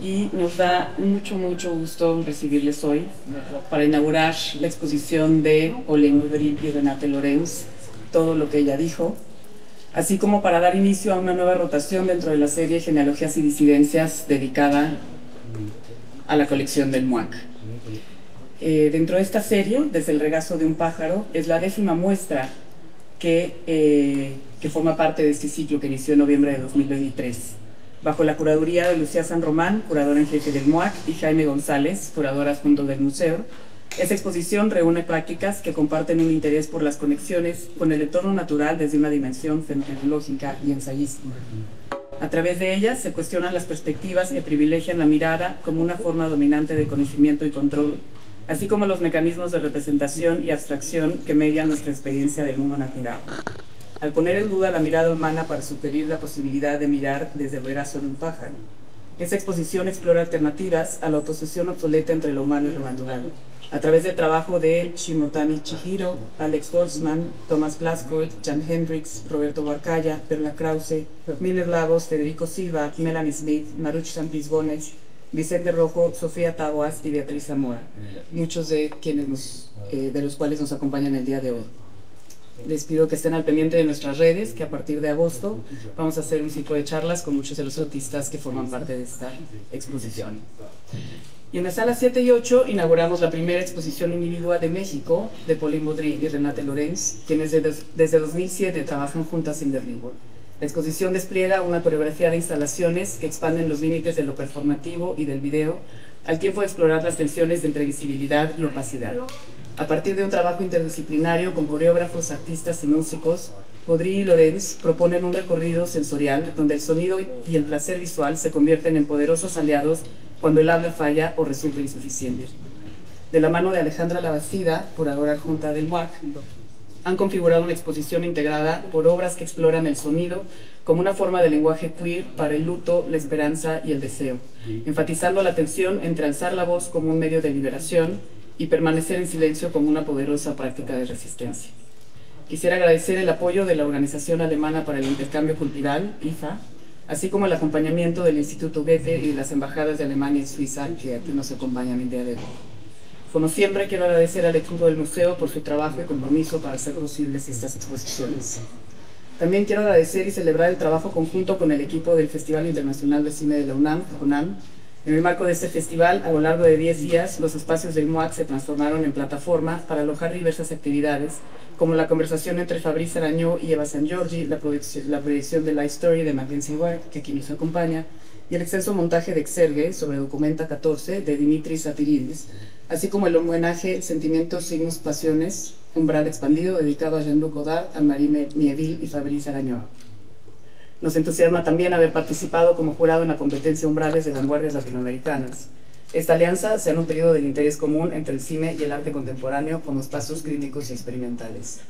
y nos da mucho gusto recibirles hoy para inaugurar la exposición de Pauline Boudry y Renate Lorenz, todo lo que ella dijo, así como para dar inicio a una nueva rotación dentro de la serie Genealogías y Disidencias dedicada a la colección del MUAC. Dentro de esta serie, Desde el regazo de un pájaro, es la 10ª muestra que forma parte de este ciclo que inició en noviembre de 2023, bajo la curaduría de Lucía San Román, curadora en jefe del MUAC, y Jaime González, curador adjunto del museo. Esta exposición reúne prácticas que comparten un interés por las conexiones con el entorno natural desde una dimensión fenomenológica y ensayística. A través de ellas se cuestionan las perspectivas que privilegian la mirada como una forma dominante de conocimiento y control, así como los mecanismos de representación y abstracción que median nuestra experiencia del mundo natural. Al poner en duda la mirada humana para sugerir la posibilidad de mirar desde el regazo de un pájaro. Esta exposición explora alternativas a la autosucesión obsoleta entre lo humano y lo natural, a través del trabajo de Shimotani Chihiro, Alex Goldsman, Thomas Glasscourt, Jan Hendricks, Roberto Barcaya, Perla Krause, Miller Lagos, Federico Silva, Melanie Smith, Maruch Santis-Bones, Vicente Rojo, Sofía Taguas y Beatriz Zamora, muchos de los cuales nos acompañan el día de hoy. Les pido que estén al pendiente de nuestras redes, que a partir de agosto vamos a hacer un ciclo de charlas con muchos de los artistas que forman parte de esta exposición. Y en las salas 7 y 8 inauguramos la primera exposición individual de México de Pauline Boudry y Renate Lorenz, quienes desde 2007 trabajan juntas en Berlín. La exposición despliega una coreografía de instalaciones que expanden los límites de lo performativo y del video, al tiempo de explorar las tensiones entre visibilidad y opacidad. A partir de un trabajo interdisciplinario con coreógrafos, artistas y músicos, Boudry y Lorenz proponen un recorrido sensorial donde el sonido y el placer visual se convierten en poderosos aliados cuando el habla falla o resulta insuficiente. De la mano de Alejandra Labastida, curadora adjunta del MUAC, han configurado una exposición integrada por obras que exploran el sonido como una forma de lenguaje queer para el luto, la esperanza y el deseo, enfatizando la tensión entre alzar la voz como un medio de liberación y permanecer en silencio como una poderosa práctica de resistencia. Quisiera agradecer el apoyo de la Organización Alemana para el Intercambio Cultural, IFA, así como el acompañamiento del Instituto Goethe y de las embajadas de Alemania y Suiza que aquí nos acompañan el día de hoy. Como siempre, quiero agradecer al equipo del museo por su trabajo y compromiso para hacer posibles estas exposiciones. También quiero agradecer y celebrar el trabajo conjunto con el equipo del Festival Internacional de Cine de la UNAM, CONAM. En el marco de este festival, a lo largo de 10 días, los espacios del MUAC se transformaron en plataforma para alojar diversas actividades, como la conversación entre Fabrice Arañó y Eva San Giorgi, la proyección de Life Story de Mackenzie Ward, que aquí nos acompaña, y el extenso montaje de Exergue sobre Documenta 14 de Dimitris Satiridis, así como el homenaje Sentimientos, Signos, Pasiones, Umbral Expandido, dedicado a Jean-Luc Godard, Anne-Marie Mieville y Fabrice Arañó. Nos entusiasma también haber participado como jurado en la competencia Umbrales de Vanguardias Latinoamericanas. Esta alianza se ha nutrido del interés común entre el cine y el arte contemporáneo como espacios críticos y experimentales.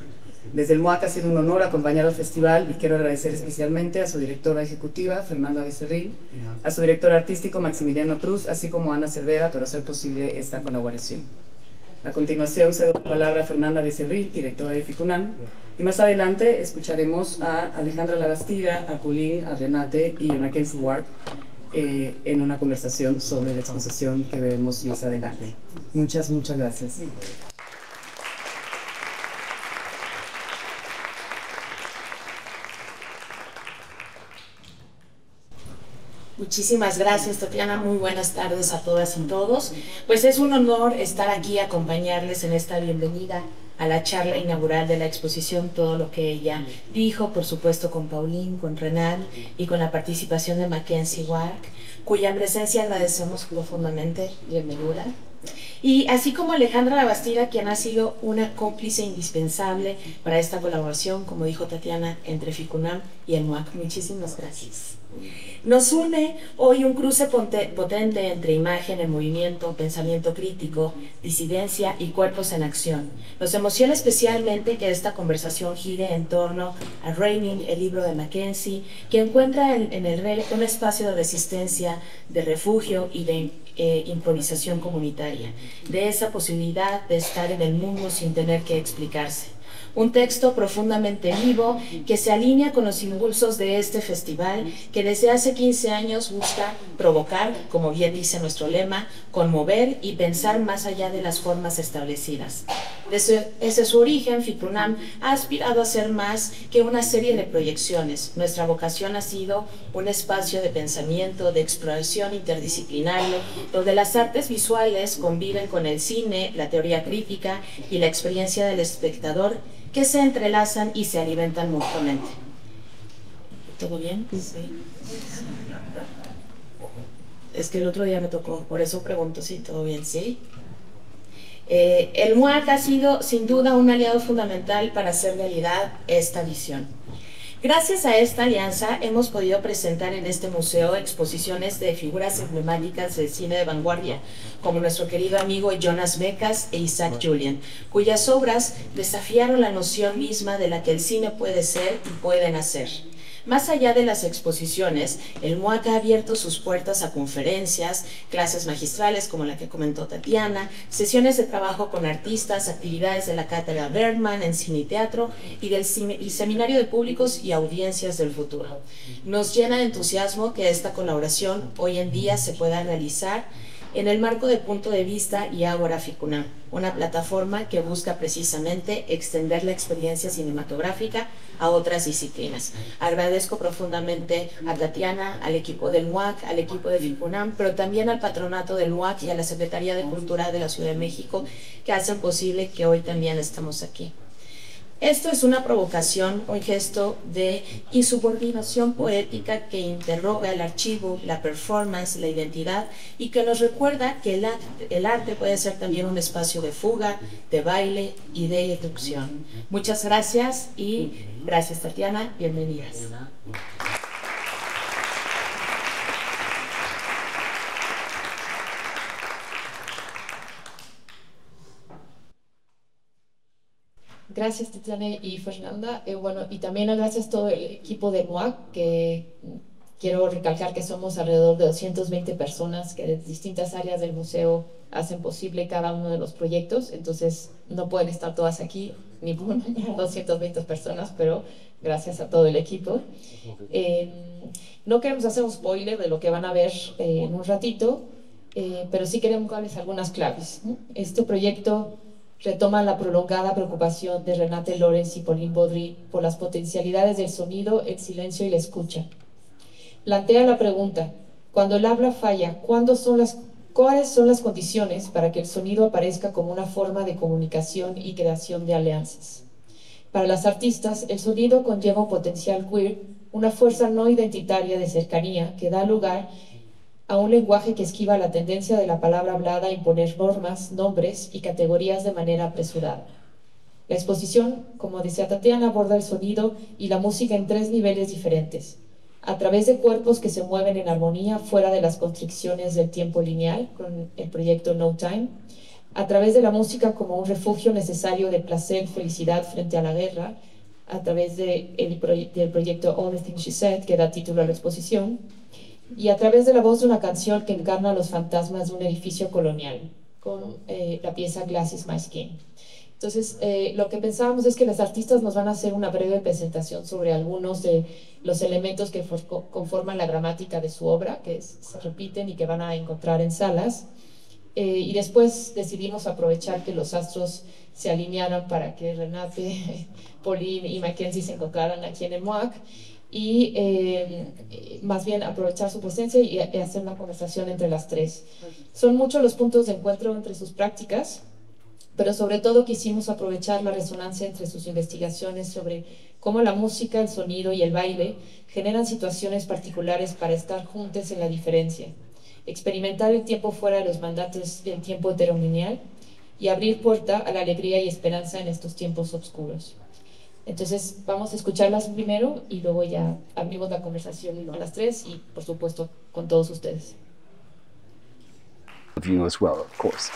Desde el MUAC ha sido un honor acompañar al festival y quiero agradecer especialmente a su directora ejecutiva, Fernanda Becerril, a su director artístico, Maximiliano Cruz, así como a Ana Cervera por hacer posible esta colaboración. A continuación cedo la palabra a Fernanda Becerril, directora de FICUNAM, y más adelante escucharemos a Alejandra Labastida, a Pauline, a Renate y a Mackenzie Ward en una conversación sobre la exposición que veremos más adelante. Muchas gracias. Muchísimas gracias, Tatiana. Muy buenas tardes a todas y todos. Pues es un honor estar aquí, acompañarles en esta bienvenida a la charla inaugural de la exposición, todo lo que ella dijo, por supuesto con Pauline, con Renal y con la participación de Mackenzie Ward, cuya presencia agradecemos profundamente. Bienvenida. Y así como Alejandra Labastida, quien ha sido una cómplice indispensable para esta colaboración, como dijo Tatiana, entre FICUNAM y el MUAC. Muchísimas gracias. Nos une hoy un cruce potente entre imagen en movimiento, pensamiento crítico, disidencia y cuerpos en acción. Nos emociona especialmente que esta conversación gire en torno a Raining, el libro de Mackenzie, que encuentra en el REL un espacio de resistencia, de refugio y de improvisación comunitaria, de esa posibilidad de estar en el mundo sin tener que explicarse. Un texto profundamente vivo que se alinea con los impulsos de este festival que desde hace 15 años busca provocar, como bien dice nuestro lema, conmover y pensar más allá de las formas establecidas. Desde su origen, FICUNAM ha aspirado a ser más que una serie de proyecciones. Nuestra vocación ha sido un espacio de pensamiento, de exploración interdisciplinario, donde las artes visuales conviven con el cine, la teoría crítica y la experiencia del espectador, que se entrelazan y se alimentan mutuamente. ¿Todo bien? Sí. Es que el otro día me tocó, por eso pregunto si todo bien, ¿sí? El MUAC ha sido sin duda un aliado fundamental para hacer realidad esta visión. Gracias a esta alianza hemos podido presentar en este museo exposiciones de figuras emblemáticas del cine de vanguardia, como nuestro querido amigo Jonas Mekas e Isaac Julien, cuyas obras desafiaron la noción misma de la que el cine puede ser y puede nacer. Más allá de las exposiciones, el MUAC ha abierto sus puertas a conferencias, clases magistrales como la que comentó Tatiana, sesiones de trabajo con artistas, actividades de la cátedra Bergman en cine y teatro y del seminario de públicos y audiencias del futuro. Nos llena de entusiasmo que esta colaboración hoy en día se pueda realizar en el marco de Punto de Vista y Ágora FICUNAM, una plataforma que busca precisamente extender la experiencia cinematográfica a otras disciplinas. Agradezco profundamente a Tatiana, al equipo del MUAC, al equipo de FICUNAM, pero también al patronato del MUAC y a la Secretaría de Cultura de la Ciudad de México, que hacen posible que hoy también estamos aquí. Esto es una provocación, un gesto de insubordinación poética que interroga el archivo, la performance, la identidad y que nos recuerda que el arte puede ser también un espacio de fuga, de baile y de irrupción. Muchas gracias y gracias Tatiana, bienvenidas. Gracias Tatiana y Fernanda. Bueno, y también gracias a todo el equipo del MUAC, que quiero recalcar que somos alrededor de 220 personas que de distintas áreas del museo hacen posible cada uno de los proyectos, entonces no pueden estar todas aquí, ni 220 personas, pero gracias a todo el equipo. No queremos hacer un spoiler de lo que van a ver en un ratito, pero sí queremos darles algunas claves. Este proyecto retoma la prolongada preocupación de Renate Lorenz y Pauline Baudry por las potencialidades del sonido, el silencio y la escucha. Plantea la pregunta: cuando el habla falla, ¿cuáles son las condiciones para que el sonido aparezca como una forma de comunicación y creación de alianzas? Para las artistas, el sonido conlleva un potencial queer, una fuerza no identitaria de cercanía que da lugar a un lenguaje que esquiva la tendencia de la palabra hablada a imponer normas, nombres y categorías de manera apresurada. La exposición, como decía Tatiana, aborda el sonido y la música en 3 niveles diferentes: a través de cuerpos que se mueven en armonía fuera de las constricciones del tiempo lineal, con el proyecto No Time; a través de la música como un refugio necesario de placer, felicidad frente a la guerra, a través del proyecto Only Thing She Said, que da título a la exposición; y a través de la voz de una canción que encarna los fantasmas de un edificio colonial, con la pieza Glass is My Skin. Entonces, lo que pensábamos es que los artistas nos van a hacer una breve presentación sobre algunos de los elementos que conforman la gramática de su obra, que se repiten y que van a encontrar en salas. Y después decidimos aprovechar que los astros se alinearan para que Renate, Pauline y Mackenzie se encontraran aquí en el MUAC, y más bien aprovechar su presencia y hacer una conversación entre las tres. Son muchos los puntos de encuentro entre sus prácticas, pero sobre todo quisimos aprovechar la resonancia entre sus investigaciones sobre cómo la música, el sonido y el baile generan situaciones particulares para estar juntos en la diferencia, experimentar el tiempo fuera de los mandatos del tiempo heterolineal y abrir puerta a la alegría y esperanza en estos tiempos oscuros. Entonces vamos a escucharlas primero y luego ya abrimos la conversación a las tres y por supuesto con todos ustedes. You as well, of course.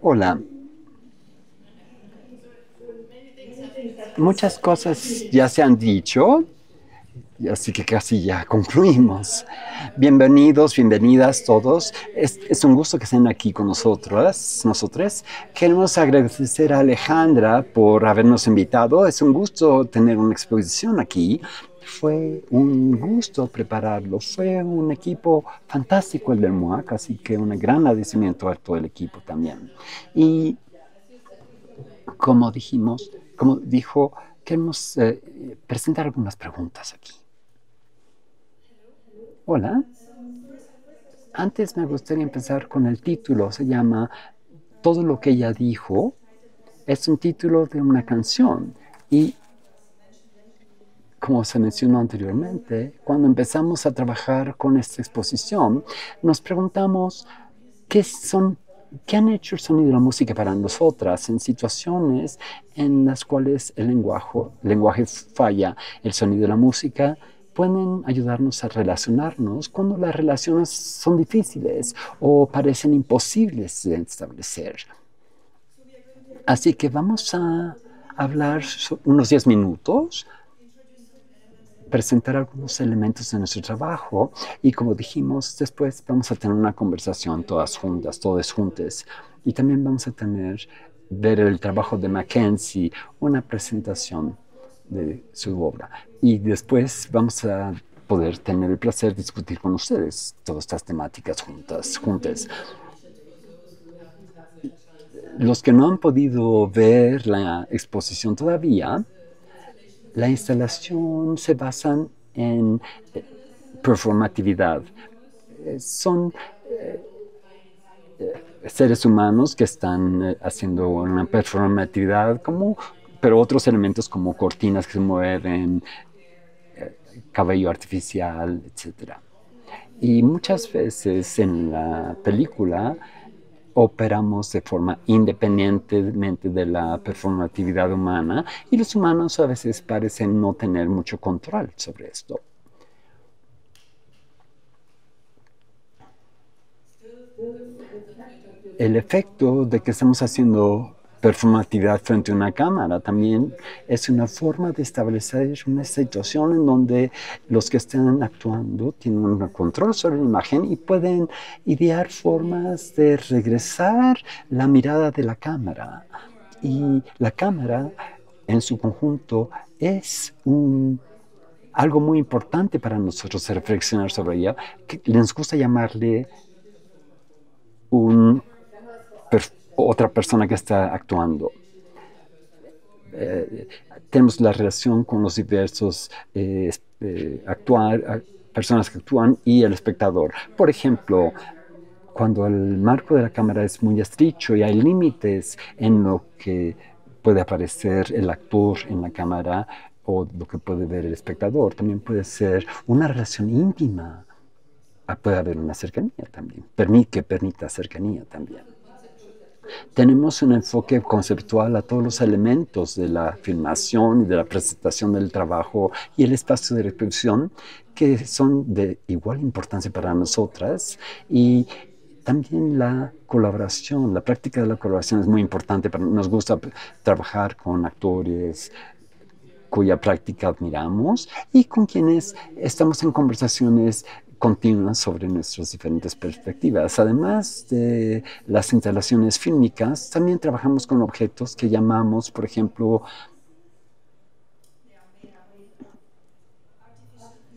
Hola. muchas cosas ya se han dicho, así que casi ya concluimos. Bienvenidos, bienvenidas todos. Es un gusto que estén aquí con nosotros. Queremos agradecer a Alejandra por habernos invitado. Es un gusto tener una exposición aquí. Fue un gusto prepararlo. Fue un equipo fantástico el del MUAC, así que un gran agradecimiento a todo el equipo también. Y como dijo, queremos presentar algunas preguntas aquí. Hola. Antes me gustaría empezar con el título. Se llama Todo lo que ella dijo. Es un título de una canción. Y como se mencionó anteriormente, cuando empezamos a trabajar con esta exposición, nos preguntamos qué han hecho el sonido y la música para nosotras en situaciones en las cuales el lenguaje falla. El sonido y la música pueden ayudarnos a relacionarnos cuando las relaciones son difíciles o parecen imposibles de establecer. Así que vamos a hablar unos 10 minutos, presentar algunos elementos de nuestro trabajo y, como dijimos, después vamos a tener una conversación todas juntas. Y también vamos a ver el trabajo de Mackenzie, una presentación de su obra. Y después vamos a poder tener el placer de discutir con ustedes todas estas temáticas juntas. Los que no han podido ver la exposición todavía, la instalación se basa en performatividad. Son seres humanos que están haciendo una performatividad, pero otros elementos como cortinas que se mueven, cabello artificial, etc. Y muchas veces en la película operamos de forma independientemente de la performatividad humana y los humanos a veces parecen no tener mucho control sobre esto. El efecto de que estamos haciendo performatividad frente a una cámara también es una forma de establecer una situación en donde los que están actuando tienen un control sobre la imagen y pueden idear formas de regresar la mirada de la cámara. Y la cámara en su conjunto es algo muy importante para nosotros reflexionar sobre ella, que les gusta llamarle otra persona que está actuando. Tenemos la relación con los diversos personas que actúan y el espectador. Por ejemplo, cuando el marco de la cámara es muy estrecho y hay límites en lo que puede aparecer el actor en la cámara o lo que puede ver el espectador, también puede ser una relación íntima. Puede haber una cercanía también, que permita cercanía también. Tenemos un enfoque conceptual a todos los elementos de la filmación y de la presentación del trabajo y el espacio de reproducción que son de igual importancia para nosotras, y también la colaboración, la práctica de la colaboración es muy importante. Nos gusta trabajar con actores cuya práctica admiramos y con quienes estamos en conversaciones continuas sobre nuestras diferentes perspectivas. Además de las instalaciones fílmicas, también trabajamos con objetos que llamamos, por ejemplo,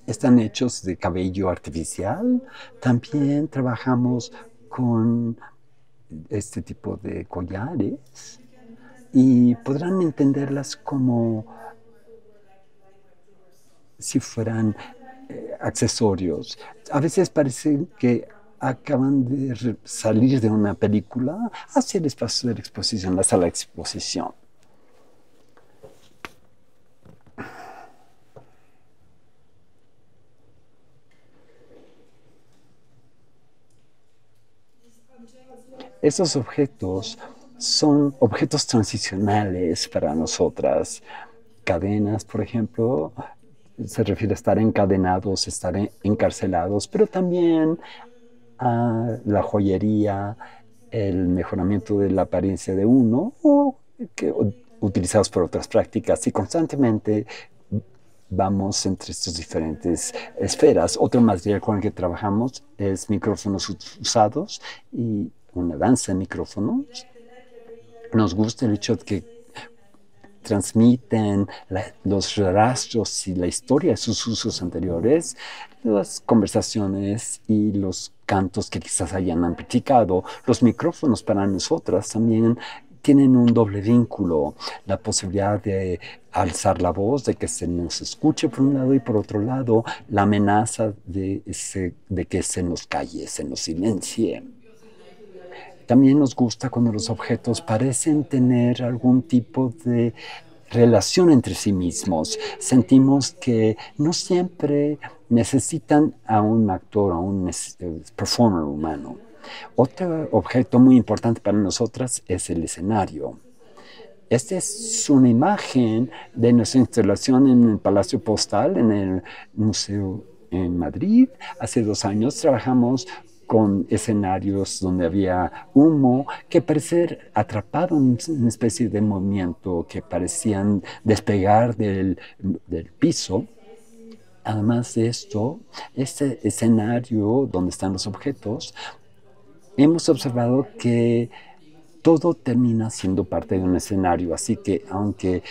están hechos de cabello artificial. También trabajamos con este tipo de collares y podrán entenderlas como si fueran accesorios. A veces parece que acaban de salir de una película hacia el espacio de la exposición, la sala de exposición. Esos objetos son objetos transicionales para nosotras. Cadenas, por ejemplo, se refiere a estar encadenados, estar encarcelados, pero también a la joyería, el mejoramiento de la apariencia de uno, o utilizados por otras prácticas y constantemente vamos entre estas diferentes esferas. Otro material con el que trabajamos es micrófonos usados y una danza de micrófonos. Nos gusta el hecho de que transmiten los rastros y la historia de sus usos anteriores, las conversaciones y los cantos que quizás hayan amplificado. Los micrófonos para nosotras también tienen un doble vínculo, la posibilidad de alzar la voz, de que se nos escuche por un lado y por otro lado la amenaza de que se nos calle, se nos silencie. También nos gusta cuando los objetos parecen tener algún tipo de relación entre sí mismos. Sentimos que no siempre necesitan a un actor, a un performer humano. Otro objeto muy importante para nosotras es el escenario. Esta es una imagen de nuestra instalación en el Palacio Postal, en el Museo en Madrid. Hace 2 años trabajamos con escenarios donde había humo que parecía atrapado en una especie de movimiento, que parecían despegar del piso. Además de esto, este escenario donde están los objetos, hemos observado que todo termina siendo parte de un escenario, así que aunque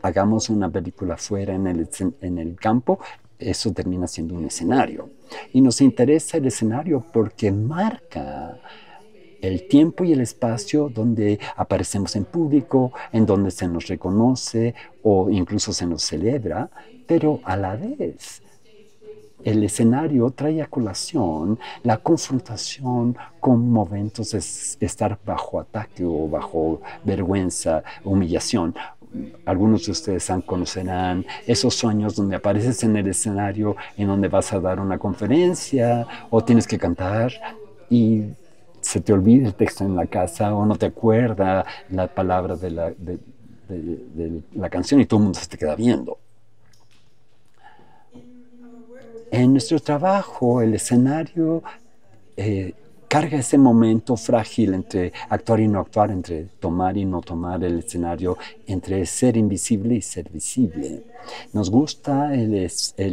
hagamos una película fuera en el campo, eso termina siendo un escenario. Y nos interesa el escenario porque marca el tiempo y el espacio donde aparecemos en público, en donde se nos reconoce o incluso se nos celebra, pero a la vez el escenario trae a colación la confrontación con momentos de estar bajo ataque o bajo vergüenza, humillación. Algunos de ustedes conocerán esos sueños donde apareces en el escenario, en donde vas a dar una conferencia o tienes que cantar y se te olvida el texto en la casa o no te acuerda la palabra de la canción y todo el mundo se te queda viendo. En nuestro trabajo, el escenario carga ese momento frágil entre actuar y no actuar, entre tomar y no tomar el escenario, entre ser invisible y ser visible. Nos gusta el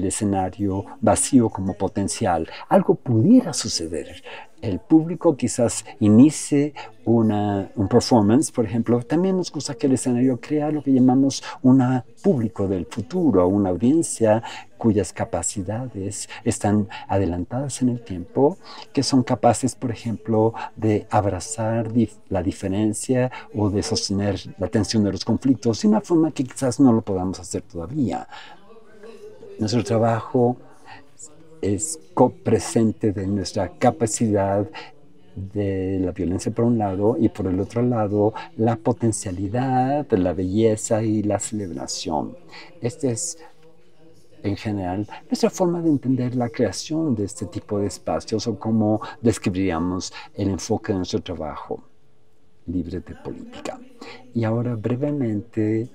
escenario vacío como potencial. Algo pudiera suceder. El público quizás inicie un performance, por ejemplo. También nos gusta que el escenario crea lo que llamamos un público del futuro, una audiencia cuyas capacidades están adelantadas en el tiempo, que son capaces, por ejemplo, de abrazar la diferencia o de sostener la tensión de los conflictos de una forma que quizás no lo podamos hacer todavía. Nuestro trabajo es copresente de nuestra capacidad de la violencia por un lado y por el otro lado la potencialidad, la belleza y la celebración. Esta es, en general, nuestra forma de entender la creación de este tipo de espacios o cómo describiríamos el enfoque de nuestro trabajo libre de política. Y ahora brevemente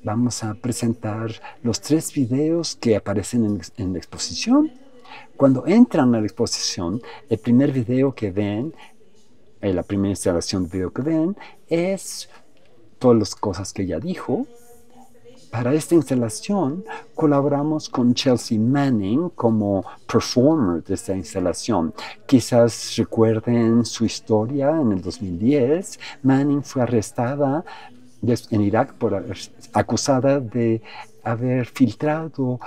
vamos a presentar los 3 videos que aparecen en la exposición. Cuando entran a la exposición, el primer video que ven, la primera instalación de video que ven, es todas las cosas que ella dijo. Para esta instalación colaboramos con Chelsea Manning como performer de esta instalación. Quizás recuerden su historia en el 2010. Manning fue arrestada en Irak acusada de haber filtrado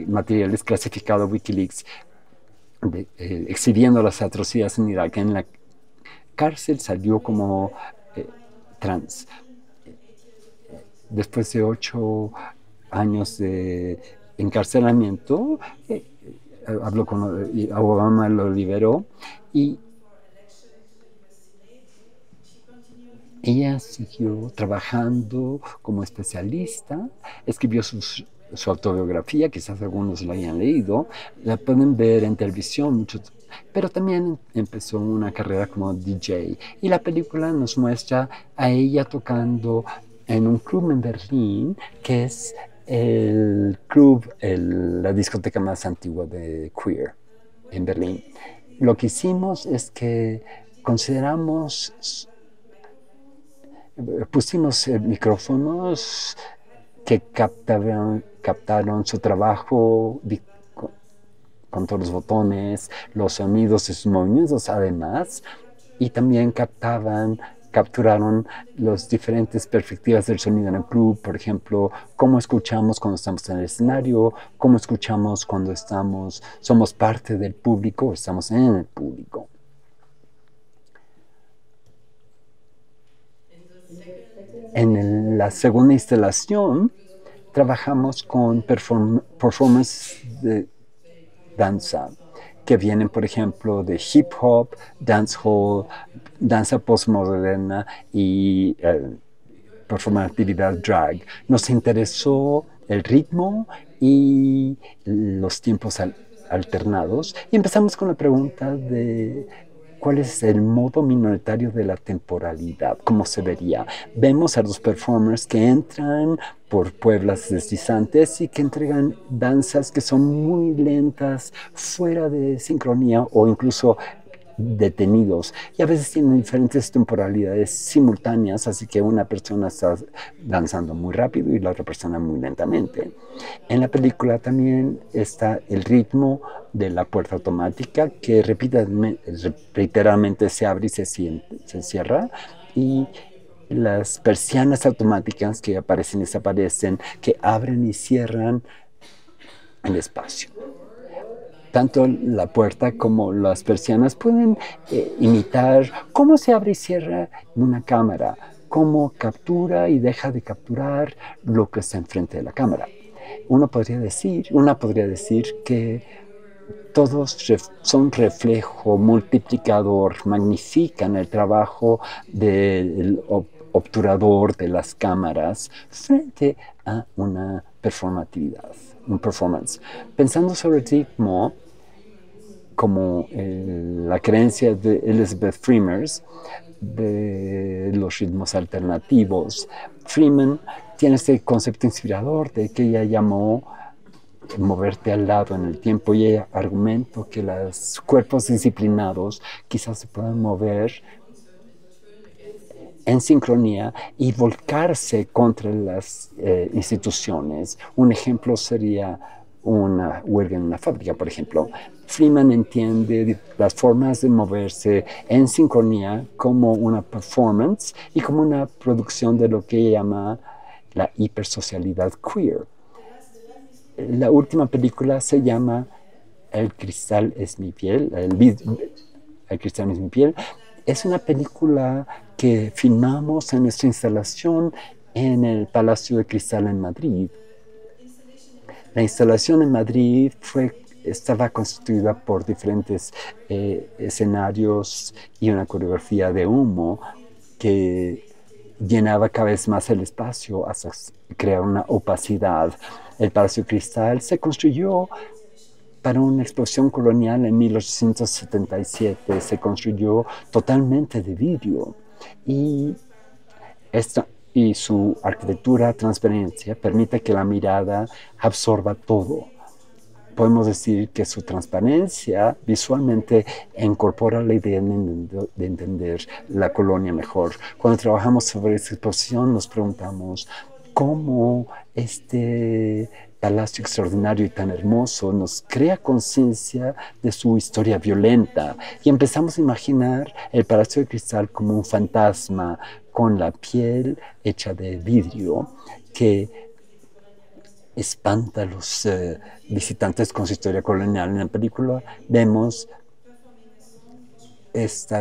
materiales clasificados de Wikileaks exhibiendo las atrocidades en Irak. En la cárcel salió como trans. Después de 8 años de encarcelamiento, habló con Obama, lo liberó y ella siguió trabajando como especialista, escribió su autobiografía, quizás algunos la hayan leído, la pueden ver en televisión, pero también empezó una carrera como DJ. Y la película nos muestra a ella tocando en un club en Berlín, que es el club, la discoteca más antigua de queer en Berlín. Lo que hicimos es que consideramos pusimos micrófonos que captaron su trabajo con todos los botones, los sonidos y sus movimientos además, y también capturaron las diferentes perspectivas del sonido en el club, por ejemplo, cómo escuchamos cuando estamos en el escenario, cómo escuchamos cuando somos parte del público o estamos en el público. En la segunda instalación trabajamos con performance de danza que vienen, por ejemplo, de hip hop, dancehall, danza postmoderna y performatividad drag. Nos interesó el ritmo y los tiempos alternados y empezamos con la pregunta de ¿cuál es el modo minoritario de la temporalidad? ¿Cómo se vería? Vemos a los performers que entran por pueblas deslizantes y que entregan danzas que son muy lentas, fuera de sincronía o incluso detenidos. Y a veces tienen diferentes temporalidades simultáneas, así que una persona está danzando muy rápido y la otra persona muy lentamente. En la película también está el ritmo de la puerta automática que reiteradamente se abre y se cierra, y las persianas automáticas que aparecen y desaparecen, que abren y cierran el espacio. Tanto la puerta como las persianas pueden imitar cómo se abre y cierra en una cámara, cómo captura y deja de capturar lo que está enfrente de la cámara. Una podría decir que todos son reflejo, multiplicador, magnifican el trabajo del obturador de las cámaras frente a una performatividad, un performance. Pensando sobre el ritmo, como la creencia de Elizabeth Freeman de los ritmos alternativos, Freeman tiene este concepto inspirador de que ella llamó moverte al lado en el tiempo, y ella argumentó que los cuerpos disciplinados quizás se puedan mover en sincronía y volcarse contra las instituciones. Un ejemplo sería una huelga en una fábrica, por ejemplo. Freeman entiende las formas de moverse en sincronía como una performance y como una producción de lo que ella llama la hipersocialidad queer. La última película se llama El cristal es mi piel, El cristal es mi piel. Es una película que filmamos en nuestra instalación en el Palacio de Cristal en Madrid. La instalación en Madrid estaba constituida por diferentes escenarios y una coreografía de humo que llenaba cada vez más el espacio hasta crear una opacidad. El Palacio de Cristal se construyó para una explosión colonial en 1877. Se construyó totalmente de vidrio y su arquitectura transparencia permite que la mirada absorba todo. Podemos decir que su transparencia visualmente incorpora la idea de entender la colonia mejor. Cuando trabajamos sobre esta exposición nos preguntamos cómo este palacio extraordinario y tan hermoso nos crea conciencia de su historia violenta, y empezamos a imaginar el Palacio de Cristal como un fantasma con la piel hecha de vidrio que espanta a los visitantes con su historia colonial. En la película vemos este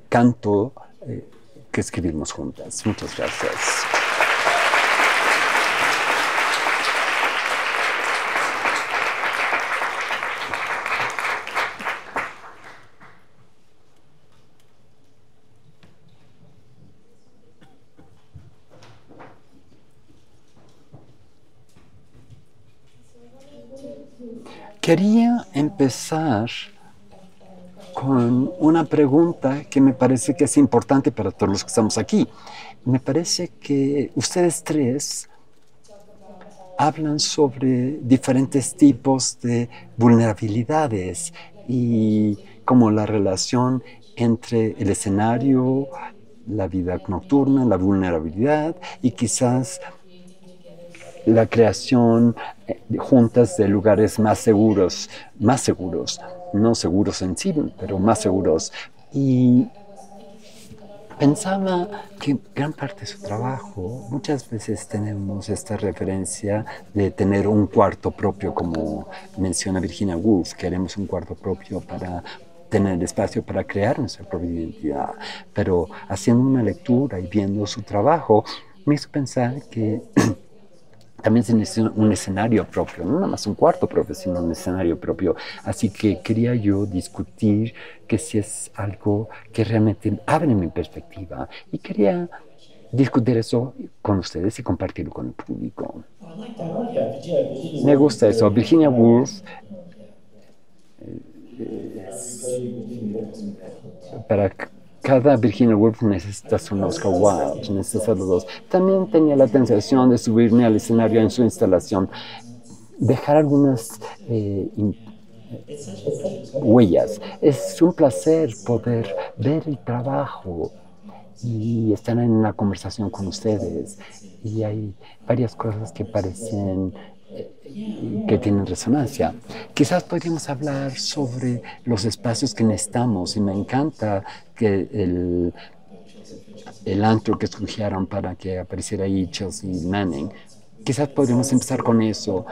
canto que escribimos juntas. Muchas gracias. Quería empezar con una pregunta que me parece que es importante para todos los que estamos aquí. Me parece que ustedes tres hablan sobre diferentes tipos de vulnerabilidades y como la relación entre el escenario la vida nocturna, la vulnerabilidad y quizás la creación juntas de lugares más seguros, no seguros en sí, pero más seguros. Y pensaba que gran parte de su trabajo, muchas veces tenemos esta referencia de tener un cuarto propio, como menciona Virginia Woolf, queremos un cuarto propio para tener espacio para crear nuestra propia identidad. Pero haciendo una lectura y viendo su trabajo, me hizo pensar que también se necesita un escenario propio, no nada más un cuarto propio, sino un escenario propio. Así que quería yo discutir que si es algo que realmente abre mi perspectiva y quería discutir eso con ustedes y compartirlo con el público. Me gusta eso. Virginia Woolf, para cada Virginia Woolf necesitas un Oscar Wilde, necesitas los dos. También tenía la tentación de subirme al escenario en su instalación, dejar algunas huellas. Es un placer poder ver el trabajo y estar en una conversación con ustedes. Y hay varias cosas que parecen que tienen resonancia. Quizás podríamos hablar sobre los espacios que necesitamos y me encanta que el antro que escogieron para que apareciera ahí Chelsea Manning. Quizás podríamos empezar con eso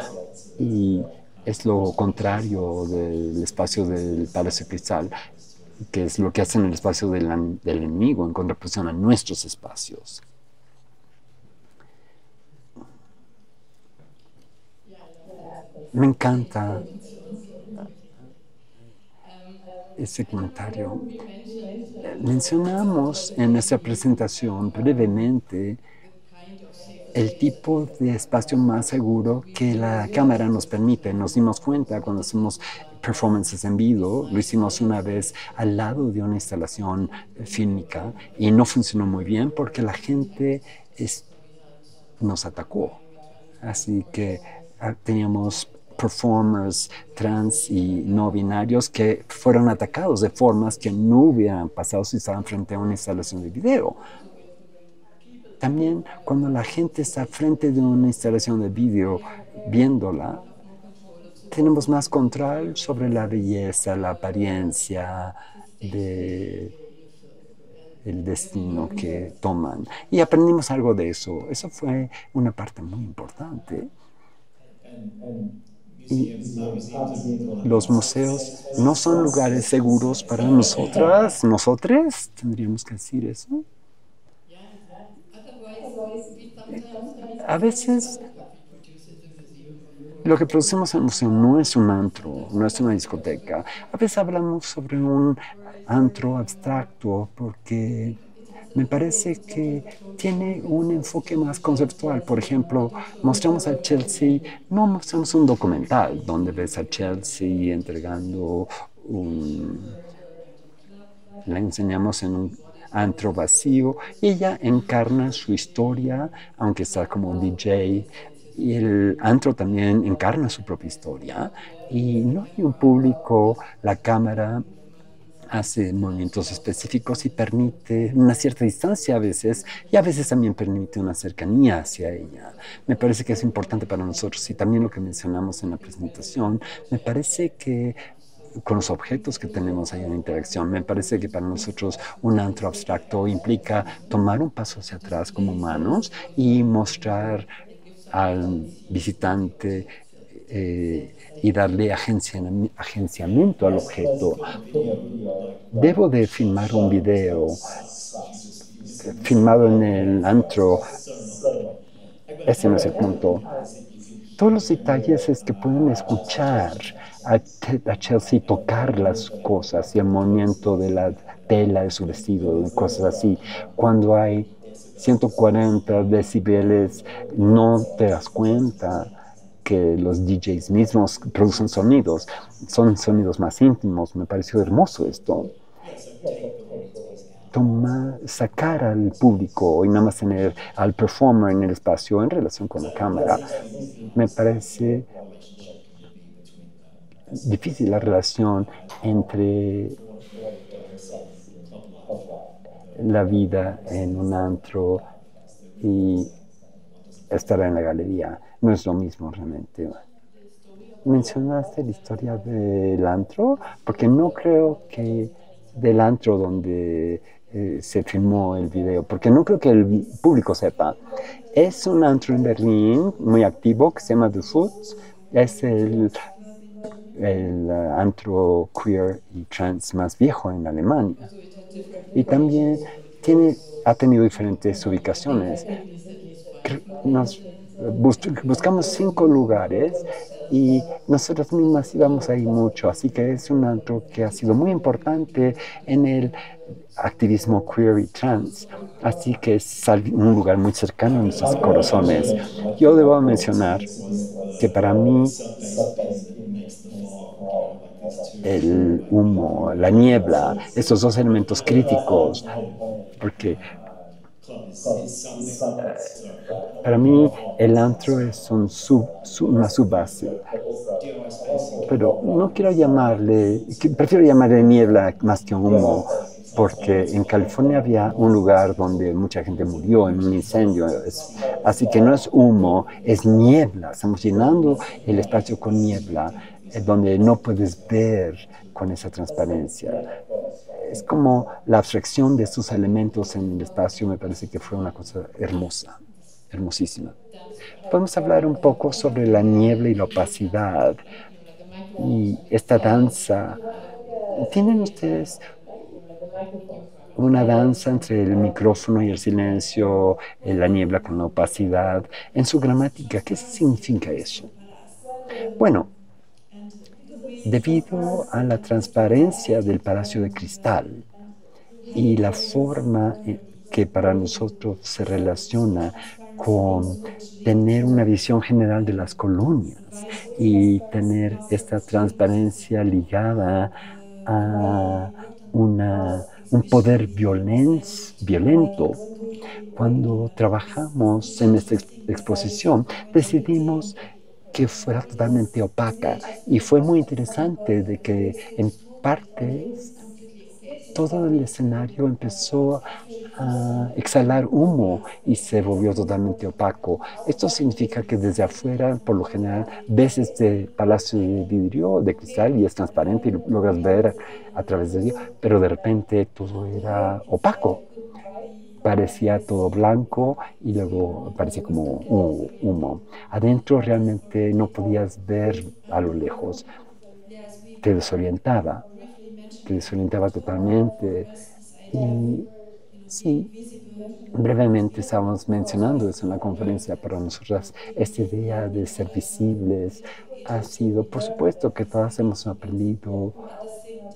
y es lo contrario del espacio del Palacio Cristal, que es lo que hace en el espacio del enemigo en contraposición a nuestros espacios. Me encanta ese comentario. Mencionamos en nuestra presentación brevemente el tipo de espacio más seguro que la cámara nos permite. Nos dimos cuenta cuando hacemos performances en vivo, lo hicimos una vez al lado de una instalación fílmica y no funcionó muy bien porque la gente nos atacó. Así que teníamos performers trans y no binarios que fueron atacados de formas que no hubieran pasado si estaban frente a una instalación de video. También cuando la gente está frente de una instalación de video viéndola, tenemos más control sobre la belleza, la apariencia del destino que toman. Y aprendimos algo de eso. Eso fue una parte muy importante. Y los museos no son lugares seguros para nosotras, nosotros, tendríamos que decir eso. A veces lo que producimos en el museo no es un antro, no es una discoteca. A veces hablamos sobre un antro abstracto porque me parece que tiene un enfoque más conceptual. Por ejemplo, mostramos a Chelsea, no mostramos un documental donde ves a Chelsea entregando la enseñamos en un antro vacío y ella encarna su historia, aunque está como DJ, y el antro también encarna su propia historia y no hay un público, la cámara hace movimientos específicos y permite una cierta distancia a veces y a veces también permite una cercanía hacia ella. Me parece que es importante para nosotros y también lo que mencionamos en la presentación, me parece que con los objetos que tenemos ahí en la interacción, me parece que para nosotros un antro abstracto implica tomar un paso hacia atrás como humanos y mostrar al visitante y darle agenciamiento al objeto. Debo de filmar un video filmado en el antro. Ese no es el punto. Todos los detalles es que pueden escuchar a Chelsea tocar las cosas y el movimiento de la tela de su vestido y cosas así. Cuando hay 140 decibeles, no te das cuenta que los DJs mismos producen sonidos. Son sonidos más íntimos. Me pareció hermoso esto. Sacar al público y nada más tener al performer en el espacio en relación con la cámara. Me parece difícil la relación entre la vida en un antro y estar en la galería. No es lo mismo realmente. ¿Mencionaste la historia del antro? Porque no creo que del antro donde se filmó el video, porque no creo que el público sepa. Es un antro en Berlín muy activo que se llama The Foots. Es el antro queer y trans más viejo en Alemania. Y también ha tenido diferentes ubicaciones. Nos buscamos 5 lugares y nosotros mismas íbamos ahí mucho, así que es un antro que ha sido muy importante en el activismo queer y trans, así que es un lugar muy cercano a nuestros corazones. Yo debo mencionar que para mí el humo, la niebla, estos dos elementos críticos, porque para mí el antro es una subbase, pero no quiero prefiero llamarle niebla más que humo, porque en California había un lugar donde mucha gente murió en un incendio, así que no es humo, es niebla, estamos llenando el espacio con niebla, donde no puedes ver con esa transparencia. Es como la abstracción de estos elementos en el espacio, me parece que fue una cosa hermosa, hermosísima. Podemos hablar un poco sobre la niebla y la opacidad y esta danza. ¿Tienen ustedes una danza entre el micrófono y el silencio, la niebla con la opacidad? En su gramática, ¿qué significa eso? Bueno, debido a la transparencia del Palacio de Cristal y la forma que para nosotros se relaciona con tener una visión general de las colonias y tener esta transparencia ligada a un poder violento. Cuando trabajamos en esta exposición, decidimos que fuera totalmente opaca y fue muy interesante de que en partes todo el escenario empezó a exhalar humo y se volvió totalmente opaco. Esto significa que desde afuera, por lo general, ves este palacio de vidrio, de cristal, y es transparente y logras ver a través de ello, pero de repente todo era opaco. Parecía todo blanco y luego parecía como humo. Adentro realmente no podías ver a lo lejos. Te desorientaba totalmente. Y sí, brevemente estábamos mencionando eso en la conferencia. Para nosotras esta idea de ser visibles ha sido, por supuesto, que todas hemos aprendido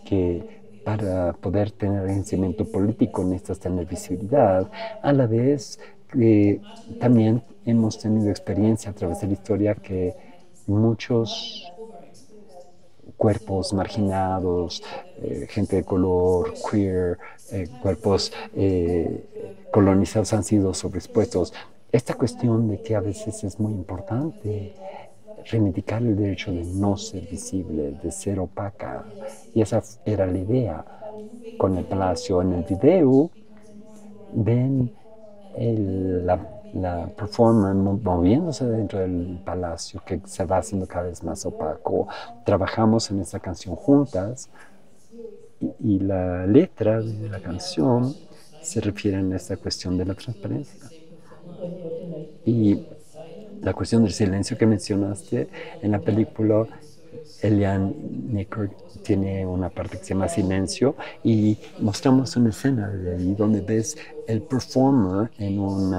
que para poder tener vencimiento político necesitas tener visibilidad. A la vez, también hemos tenido experiencia a través de la historia que muchos cuerpos marginados, gente de color, queer, cuerpos colonizados han sido sobreexpuestos. Esta cuestión de que a veces es muy importante reivindicar el derecho de no ser visible, de ser opaca. Y esa era la idea con el palacio. En el video ven la performer moviéndose dentro del palacio, que se va haciendo cada vez más opaco. Trabajamos en esta canción juntas y la letra de la canción se refiere a esta cuestión de la transparencia. Y la cuestión del silencio que mencionaste en la película, Eliane Necker tiene una parte que se llama Silencio y mostramos una escena de ahí donde ves el performer en un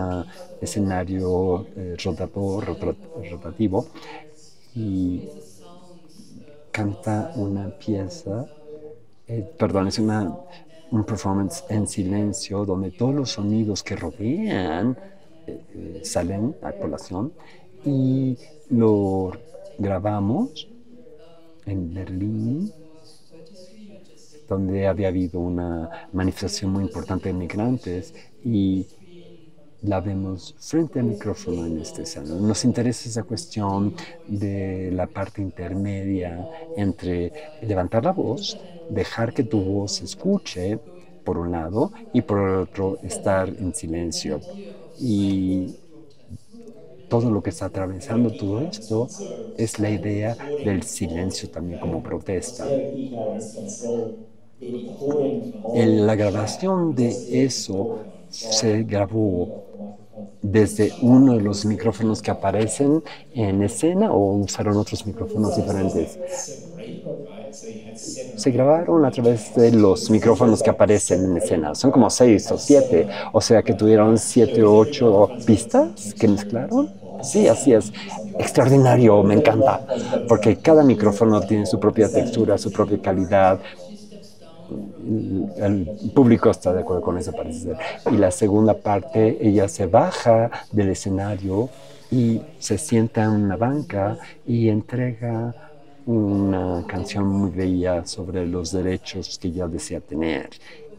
escenario rotativo y canta una pieza, es un performance en silencio donde todos los sonidos que rodean salen a colación y lo grabamos en Berlín, donde había habido una manifestación muy importante de migrantes y la vemos frente al micrófono en este salón. Nos interesa esa cuestión de la parte intermedia entre levantar la voz, dejar que tu voz se escuche, por un lado, y por el otro estar en silencio. Y todo lo que está atravesando todo esto es la idea del silencio también como protesta. La grabación de eso se grabó desde uno de los micrófonos que aparecen en escena o usaron otros micrófonos diferentes. Se grabaron a través de los micrófonos que aparecen en escena. Son como 6 o 7, o sea que tuvieron 7 o 8 pistas que mezclaron. Sí, así es. Extraordinario, me encanta, porque cada micrófono tiene su propia textura, su propia calidad. El público está de acuerdo con eso, parece ser. Y la segunda parte, ella se baja del escenario y se sienta en una banca y entrega una canción muy bella sobre los derechos que ella desea tener.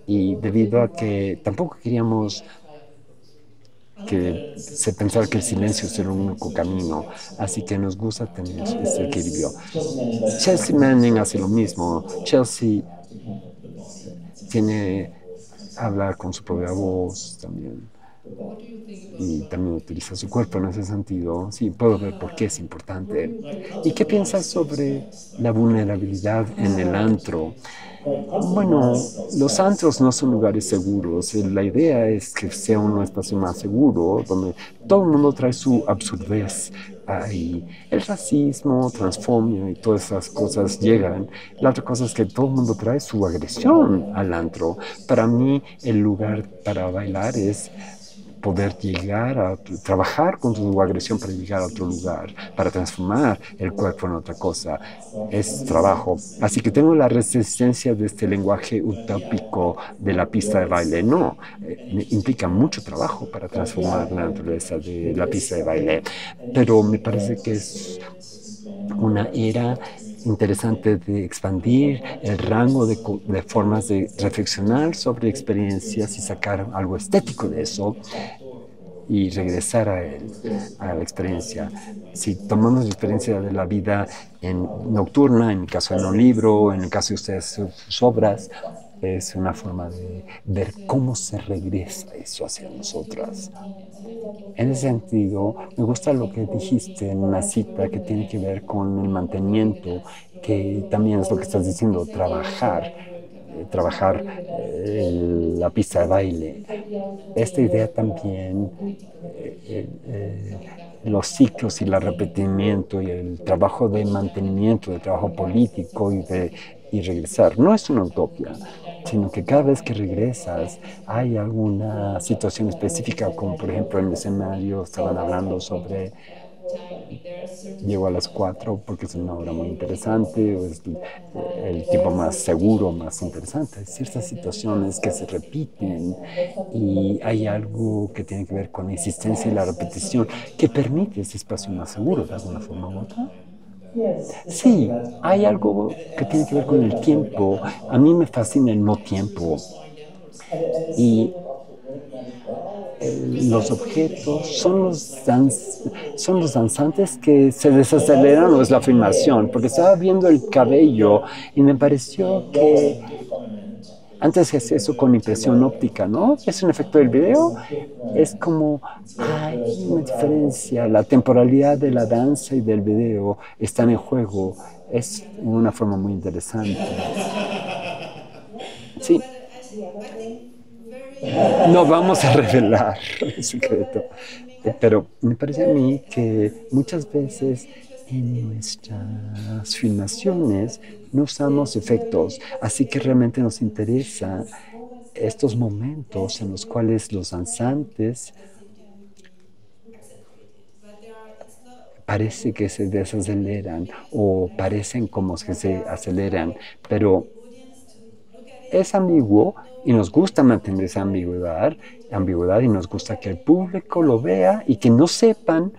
Y debido a que tampoco queríamos que se pensara que el silencio es el único camino, así que nos gusta tener este equilibrio. Chelsea Manning hace lo mismo. Chelsea tiene hablar con su propia voz también y también utiliza su cuerpo en ese sentido. Sí, puedo ver por qué es importante. ¿Y qué piensas sobre la vulnerabilidad en el antro? Bueno, los antros no son lugares seguros. La idea es que sea un espacio más seguro, donde todo el mundo trae su absurdez. Ahí el racismo, transfobia y todas esas cosas llegan. La otra cosa es que todo el mundo trae su agresión al antro. Para mí, el lugar para bailar es poder llegar a trabajar con tu agresión para llegar a otro lugar, para transformar el cuerpo en otra cosa. Es trabajo. Así que tengo la resistencia de este lenguaje utópico de la pista de baile. No, implica mucho trabajo para transformar la naturaleza de la pista de baile. Pero me parece que es una era interesante de expandir el rango de formas de reflexionar sobre experiencias y sacar algo estético de eso y regresar a la experiencia. Si tomamos la experiencia de la vida nocturna, en mi caso en un libro, en el caso de ustedes sus obras, es una forma de ver cómo se regresa eso hacia nosotras. En ese sentido, me gusta lo que dijiste en una cita que tiene que ver con el mantenimiento, que también es lo que estás diciendo, trabajar la pista de baile. Esta idea también, los ciclos y el repetimiento y el trabajo de mantenimiento, el trabajo político y regresar. No es una utopía, sino que cada vez que regresas hay alguna situación específica, como por ejemplo en el escenario estaban hablando sobre llego a las 4 porque es una obra muy interesante, o es el tipo más seguro, más interesante. Hay ciertas situaciones que se repiten y hay algo que tiene que ver con la existencia y la repetición que permite ese espacio más seguro de alguna forma u otra. Sí, hay algo que tiene que ver con el tiempo. A mí me fascina el no tiempo. Y los objetos son los danzantes que se desaceleran o es la filmación, porque estaba viendo el cabello y me pareció que antes hacía eso con impresión óptica, ¿no? Es un efecto del video, es como hay una diferencia, la temporalidad de la danza y del video están en juego, es en una forma muy interesante. Sí. No vamos a revelar el secreto, pero me parece a mí que muchas veces en nuestras filmaciones no usamos efectos, así que realmente nos interesa estos momentos en los cuales los danzantes parece que se desaceleran o parecen como que se aceleran, pero es ambiguo y nos gusta mantener esa ambigüedad y nos gusta que el público lo vea y que no sepan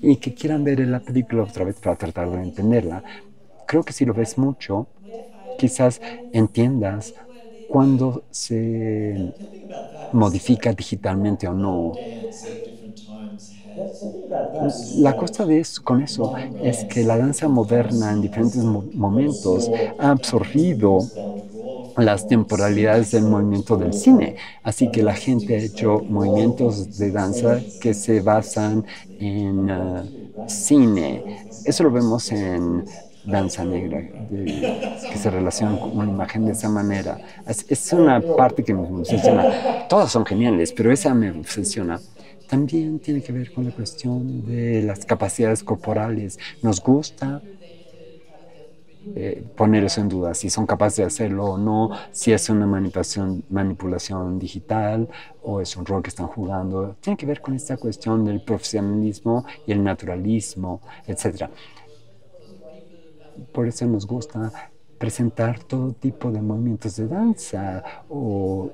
y que quieran ver la película otra vez para tratar de entenderla. Creo que si lo ves mucho, quizás entiendas cuándo se modifica digitalmente o no. La cosa con eso es que la danza moderna en diferentes momentos ha absorbido las temporalidades del movimiento del cine. Así que la gente ha hecho movimientos de danza que se basan en cine. Eso lo vemos en danza negra, que se relaciona con una imagen de esa manera. Es una parte que me obsesiona. Todas son geniales, pero esa me obsesiona. También tiene que ver con la cuestión de las capacidades corporales. Nos gusta poner eso en duda, si son capaces de hacerlo o no, si es una manipulación digital o es un rol que están jugando. Tiene que ver con esta cuestión del profesionalismo y el naturalismo, etc. Por eso nos gusta presentar todo tipo de movimientos de danza o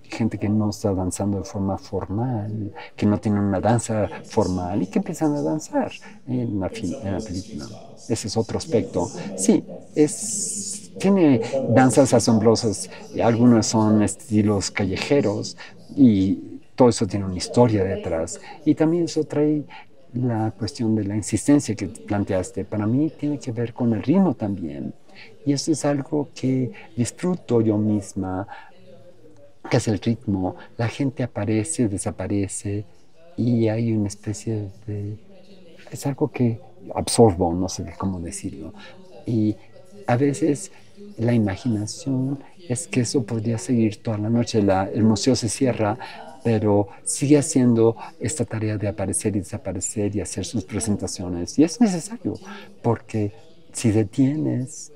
gente que no está danzando de forma formal, que no tiene una danza formal y que empiezan a danzar en la película. Ese es otro aspecto. Sí, tiene danzas asombrosas, algunos son estilos callejeros y todo eso tiene una historia detrás. Y también eso trae la cuestión de la insistencia que planteaste. Para mí tiene que ver con el ritmo también. Y eso es algo que disfruto yo misma, que es el ritmo. La gente aparece, desaparece y hay una especie de... Es algo que absorbo, no sé cómo decirlo. Y a veces la imaginación es que eso podría seguir toda la noche. El museo se cierra, pero sigue haciendo esta tarea de aparecer y desaparecer y hacer sus presentaciones. Y es necesario, porque si detienes,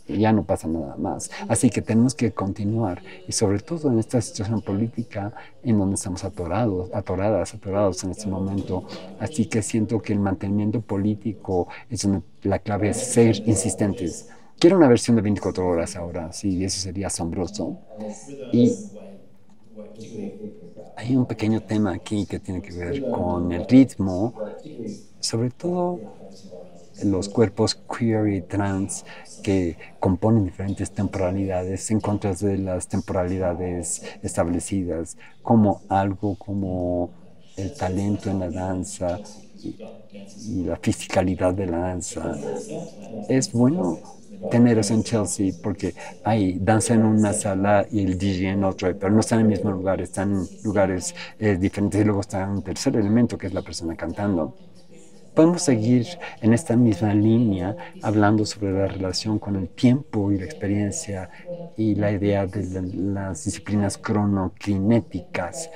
ya no pasa nada más. Así que tenemos que continuar. Y sobre todo en esta situación política en donde estamos atorados en este momento. Así que siento que el mantenimiento político es donde la clave es ser insistentes. Quiero una versión de 24 horas ahora, sí, eso sería asombroso. Y hay un pequeño tema aquí que tiene que ver con el ritmo, sobre todo los cuerpos queer y trans que componen diferentes temporalidades en contra de las temporalidades establecidas, como algo como el talento en la danza y la fisicalidad de la danza. Es bueno tener eso en Chelsea porque hay danza en una sala y el DJ en otra, pero no están en el mismo lugar, están en lugares diferentes y luego está un tercer elemento que es la persona cantando. Podemos seguir en esta misma línea hablando sobre la relación con el tiempo y la experiencia y la idea de las disciplinas cronokinéticas.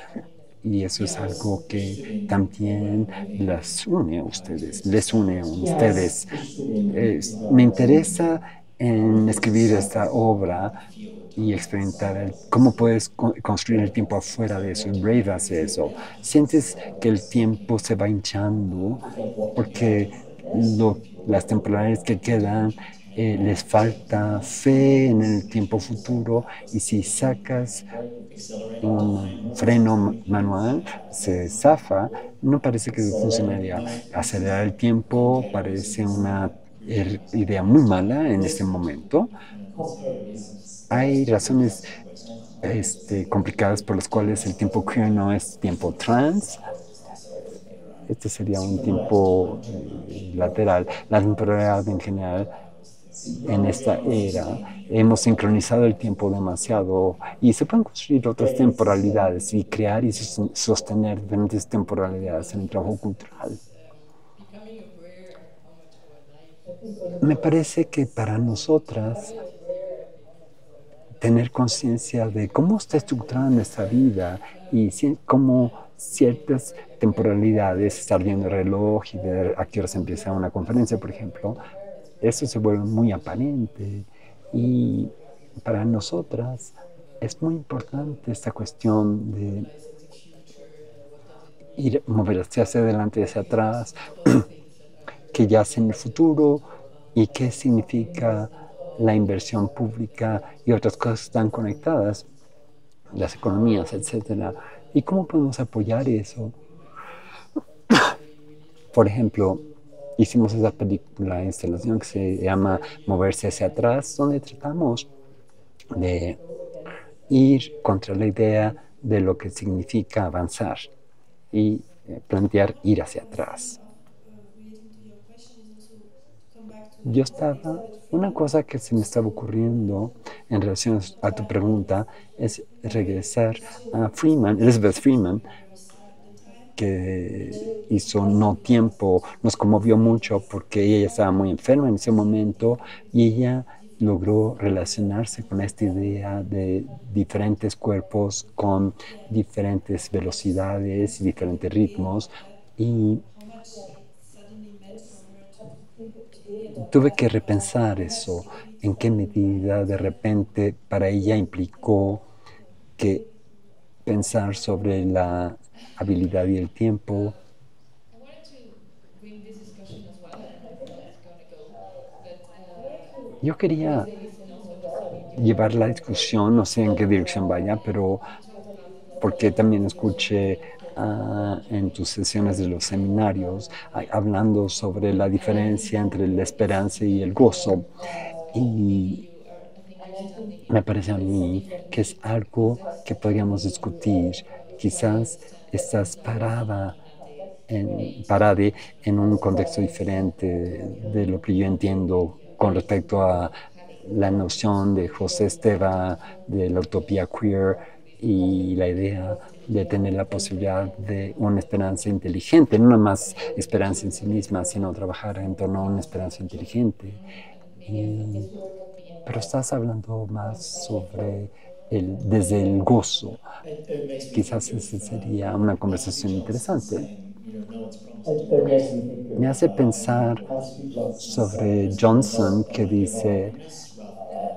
Y eso es algo que también les une a ustedes. Me interesa en escribir esta obra y experimentar cómo puedes construir el tiempo afuera de eso. Brave hace eso. Sientes que el tiempo se va hinchando porque las temporalidades que quedan les falta fe en el tiempo futuro y si sacas un freno manual se zafa, no parece que funcionaría. Acelerar el tiempo parece una idea muy mala en este momento. Hay razones complicadas por las cuales el tiempo queer no es tiempo trans. Este sería un tiempo lateral. La temporalidad en general, en esta era, hemos sincronizado el tiempo demasiado y se pueden construir otras temporalidades y crear y sostener diferentes temporalidades en el trabajo cultural. Me parece que para nosotras tener conciencia de cómo está estructurada nuestra vida y cómo ciertas temporalidades, estar viendo el reloj y ver a qué horas empieza una conferencia, por ejemplo, eso se vuelve muy aparente y para nosotras es muy importante esta cuestión de moverse hacia adelante y hacia atrás, qué yace en el futuro y qué significa la inversión pública y otras cosas están conectadas, las economías, etcétera. ¿Y cómo podemos apoyar eso? Por ejemplo, hicimos esa película, instalación que se llama Moverse hacia atrás, donde tratamos de ir contra la idea de lo que significa avanzar y plantear ir hacia atrás. una cosa que se me estaba ocurriendo en relación a tu pregunta es regresar a Elizabeth Freeman, que hizo No Tiempo, nos conmovió mucho porque ella estaba muy enferma en ese momento y ella logró relacionarse con esta idea de diferentes cuerpos con diferentes velocidades y diferentes ritmos, y tuve que repensar eso, en qué medida de repente para ella implicó que pensar sobre la habilidad y el tiempo. Yo quería llevar la discusión, no sé en qué dirección vaya, pero porque también escuché en tus sesiones de los seminarios hablando sobre la diferencia entre la esperanza y el gozo. Y me parece a mí que es algo que podríamos discutir. Quizás estás parade en un contexto diferente de lo que yo entiendo con respecto a la noción de José Esteban, de la utopía queer y la idea de tener la posibilidad de una esperanza inteligente, no más esperanza en sí misma, sino trabajar en torno a una esperanza inteligente. Pero estás hablando más sobre desde el gozo. Quizás esa sería una conversación interesante. Me hace pensar sobre Johnson, que dice: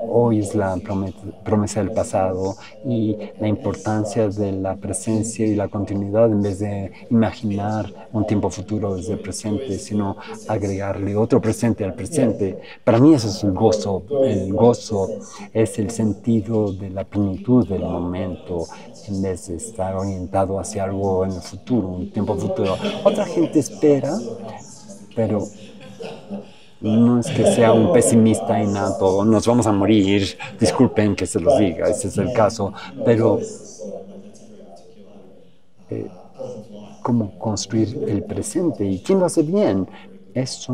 hoy es la promesa del pasado, y la importancia de la presencia y la continuidad, en vez de imaginar un tiempo futuro desde el presente, sino agregarle otro presente al presente. Para mí eso es el gozo. El gozo es el sentido de la plenitud del momento, en vez de estar orientado hacia algo en el futuro, un tiempo futuro. Otra gente espera, pero no es que sea un pesimista innato, nos vamos a morir, disculpen que se los diga, ese es el caso, pero cómo construir el presente, y quién lo hace bien, es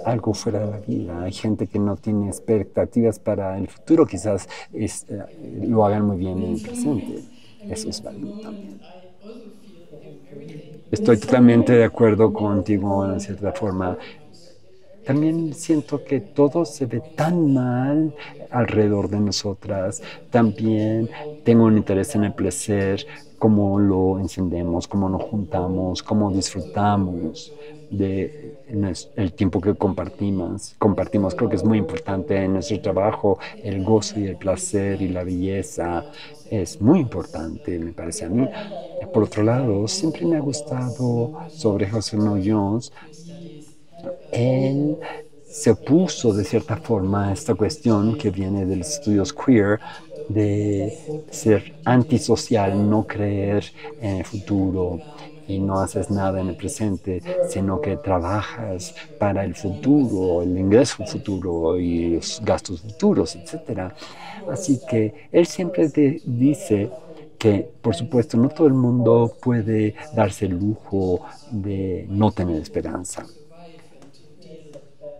algo fuera de la vida. Hay gente que no tiene expectativas para el futuro, quizás lo hagan muy bien en el presente, eso es válido también. Estoy totalmente de acuerdo contigo en cierta forma. También siento que todo se ve tan mal alrededor de nosotras. También tengo un interés en el placer, cómo lo encendemos, cómo nos juntamos, cómo disfrutamos el tiempo que compartimos. Creo que es muy importante en nuestro trabajo. El gozo y el placer y la belleza es muy importante, me parece a mí. Por otro lado, siempre me ha gustado sobre José Noyons. Él se opuso de cierta forma a esta cuestión que viene de los estudios queer, de ser antisocial, no creer en el futuro y no haces nada en el presente, sino que trabajas para el futuro, el ingreso futuro y los gastos futuros, etc. Así que él siempre dice que, por supuesto, no todo el mundo puede darse el lujo de no tener esperanza.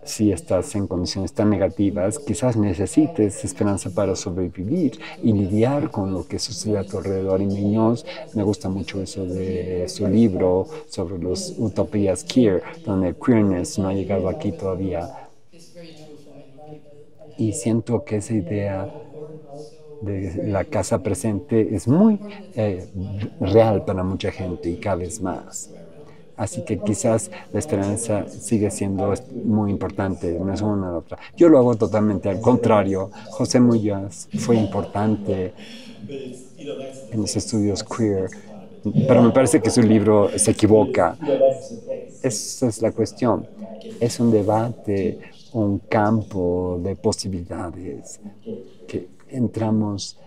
Si estás en condiciones tan negativas, quizás necesites esperanza para sobrevivir y lidiar con lo que sucede a tu alrededor. Y Muñoz, me gusta mucho eso de su libro sobre los utopías queer, donde el queerness no ha llegado aquí todavía. Y siento que esa idea de la casa presente es muy real para mucha gente y cada vez más. Así que quizás la esperanza sigue siendo muy importante, no es una u otra. Yo lo hago totalmente al contrario. José Muñoz fue importante en los estudios queer, pero me parece que su libro se equivoca. Esa es la cuestión. Es un debate, un campo de posibilidades que entramos.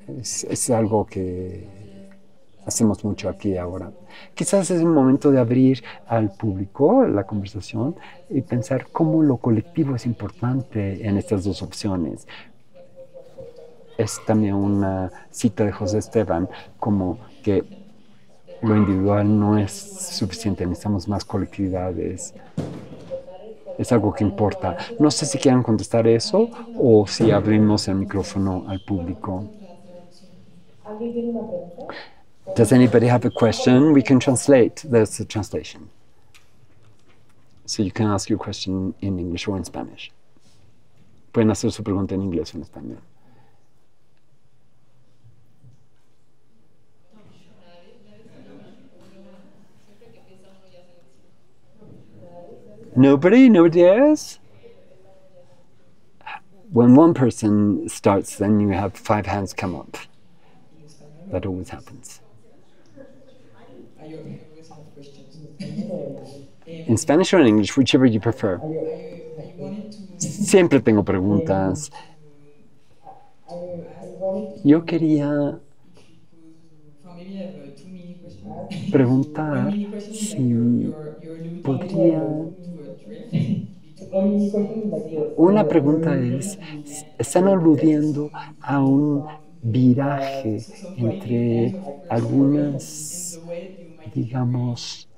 Es algo que hacemos mucho aquí ahora. Quizás es un momento de abrir al público la conversación y pensar cómo lo colectivo es importante en estas dos opciones. Es también una cita de José Esteban, como que lo individual no es suficiente, necesitamos más colectividades. es algo que importa. No sé si quieran contestar eso o si abrimos el micrófono al público. ¿Alguien tiene una pregunta? Does anybody have a question? We can translate. There's a translation. So you can ask your question in English or in Spanish. Pueden hacer su pregunta en inglés o en español. Nobody? Nobody else? When one person starts, then you have 5 hands come up. That always happens. In Spanish or in English, whichever you prefer. Siempre tengo preguntas. Yo quería preguntar si podría... Una pregunta es, ¿están aludiendo a un viraje entre algunas, digamos,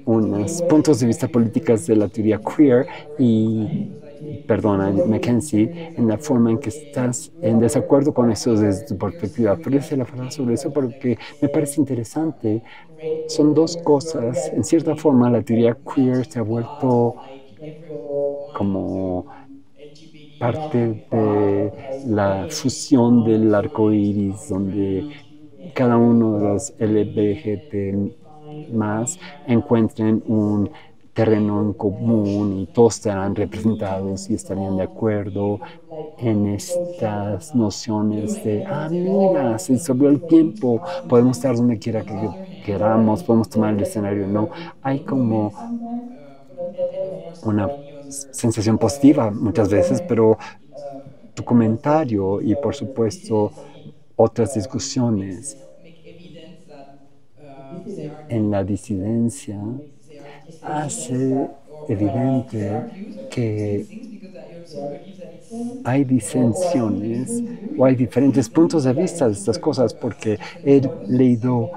unos puntos de vista políticos de la teoría queer y, perdona, Mackenzie, en la forma en que estás en desacuerdo con eso desde tu perspectiva? ¿Puedes hablar sobre eso? Porque me parece interesante. Son dos cosas. En cierta forma, la teoría queer se ha vuelto como parte de la fusión del arco iris, donde cada uno de los LGBT más encuentren un terreno en común y todos estarán representados y estarían de acuerdo en estas nociones de, mira, se disolvió el tiempo, podemos estar donde quiera que queramos, podemos tomar el escenario. No, hay como una sensación positiva muchas veces, pero tu comentario y por supuesto otras discusiones en la disidencia hace evidente que hay disensiones o hay diferentes puntos de vista de estas cosas, porque he leído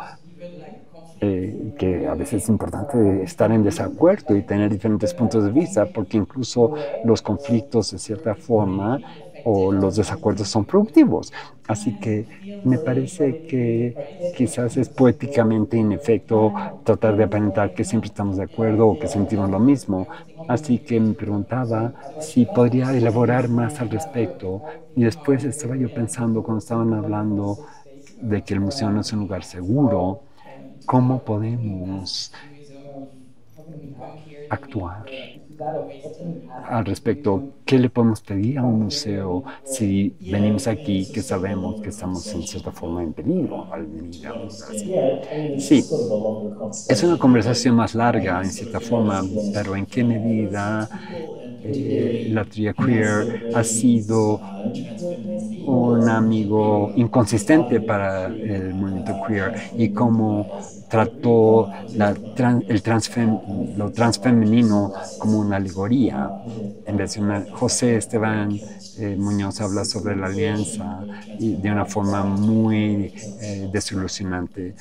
que a veces es importante estar en desacuerdo y tener diferentes puntos de vista, porque incluso los conflictos de cierta forma o los desacuerdos son productivos. Así que me parece que quizás es poéticamente inefecto tratar de aparentar que siempre estamos de acuerdo o que sentimos lo mismo. Así que me preguntaba si podría elaborar más al respecto. Y después estaba yo pensando, cuando estaban hablando de que el museo no es un lugar seguro, ¿cómo podemos actuar al respecto? ¿Qué le podemos pedir a un museo si venimos aquí que sabemos que estamos en cierta forma en peligro al venir a un lugar así? Sí, es una conversación más larga en cierta forma, pero ¿en qué medida la teoría queer ha sido un amigo inconsistente para el movimiento queer y cómo trató lo transfemenino como una alegoría? En vez de José Esteban Muñoz habla sobre la alianza y de una forma muy desilusionante.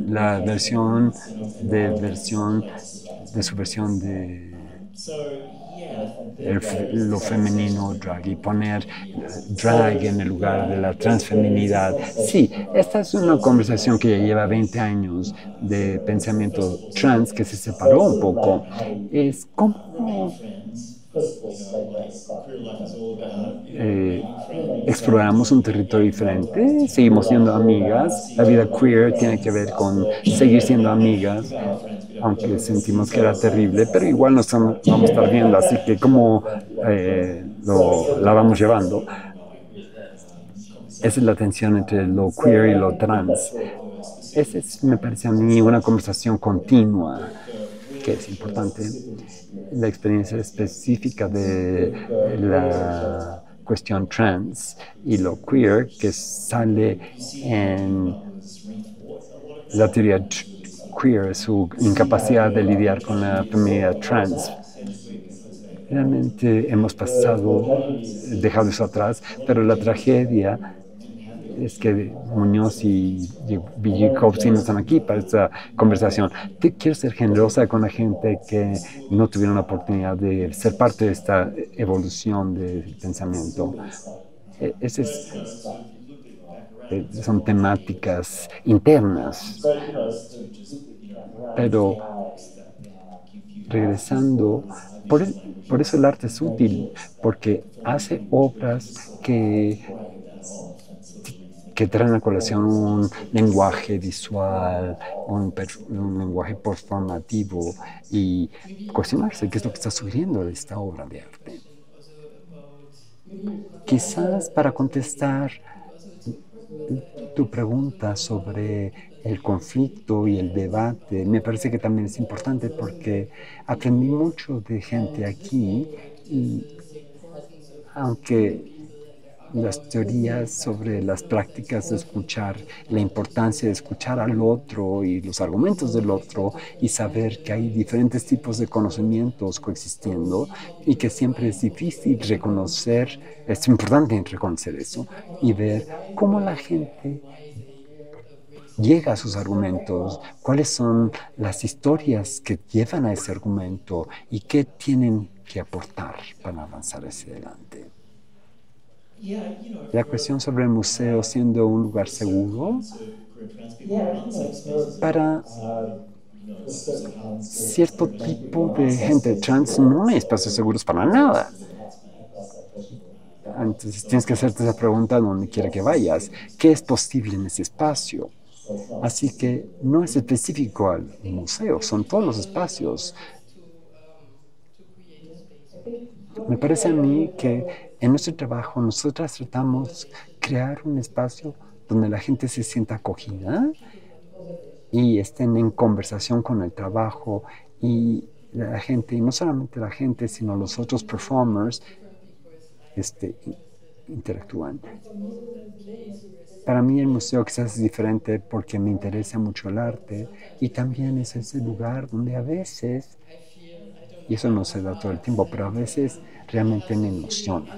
La versión de su versión de lo femenino drag y poner drag en el lugar de la transfeminidad. Sí, esta es una conversación que ya lleva 20 años de pensamiento trans que se separó un poco. Es como exploramos un territorio diferente, seguimos siendo amigas. La vida queer tiene que ver con seguir siendo amigas, aunque sentimos que era terrible, pero igual nos vamos a estar viendo, así que cómo la vamos llevando. Esa es la tensión entre lo queer y lo trans. Esa es, me parece a mí, una conversación continua que es importante. La experiencia específica de la cuestión trans y lo queer que sale en la teoría queer, su incapacidad de lidiar con la feminidad trans. Realmente hemos dejado eso atrás, pero la tragedia es que Muñoz y Villikovsky no están aquí para esta conversación. Quiero ser generosa con la gente que no tuvieron la oportunidad de ser parte de esta evolución del pensamiento. Son temáticas internas, pero regresando, por eso el arte es útil, porque hace obras que traen a colación un lenguaje visual, un lenguaje performativo y cuestionarse qué es lo que está sucediendo de esta obra de arte. Quizás para contestar tu pregunta sobre el conflicto y el debate, me parece que también es importante porque aprendí mucho de gente aquí y aunque las teorías sobre las prácticas de escuchar, la importancia de escuchar al otro y los argumentos del otro y saber que hay diferentes tipos de conocimientos coexistiendo y que siempre es difícil reconocer, es importante reconocer eso y ver cómo la gente llega a sus argumentos, cuáles son las historias que llevan a ese argumento y qué tienen que aportar para avanzar hacia adelante. La cuestión sobre el museo siendo un lugar seguro para cierto tipo de gente trans no hay espacios seguros para nada. Entonces tienes que hacerte esa pregunta donde quiera que vayas. ¿Qué es posible en ese espacio? Así que no es específico al museo, son todos los espacios. Me parece a mí que en nuestro trabajo nosotras tratamos de crear un espacio donde la gente se sienta acogida y estén en conversación con el trabajo y la gente, y no solamente la gente, sino los otros performers interactúan. Para mí el museo quizás es diferente porque me interesa mucho el arte y también es ese lugar donde a veces, y eso no se da todo el tiempo, pero a veces realmente me emociona.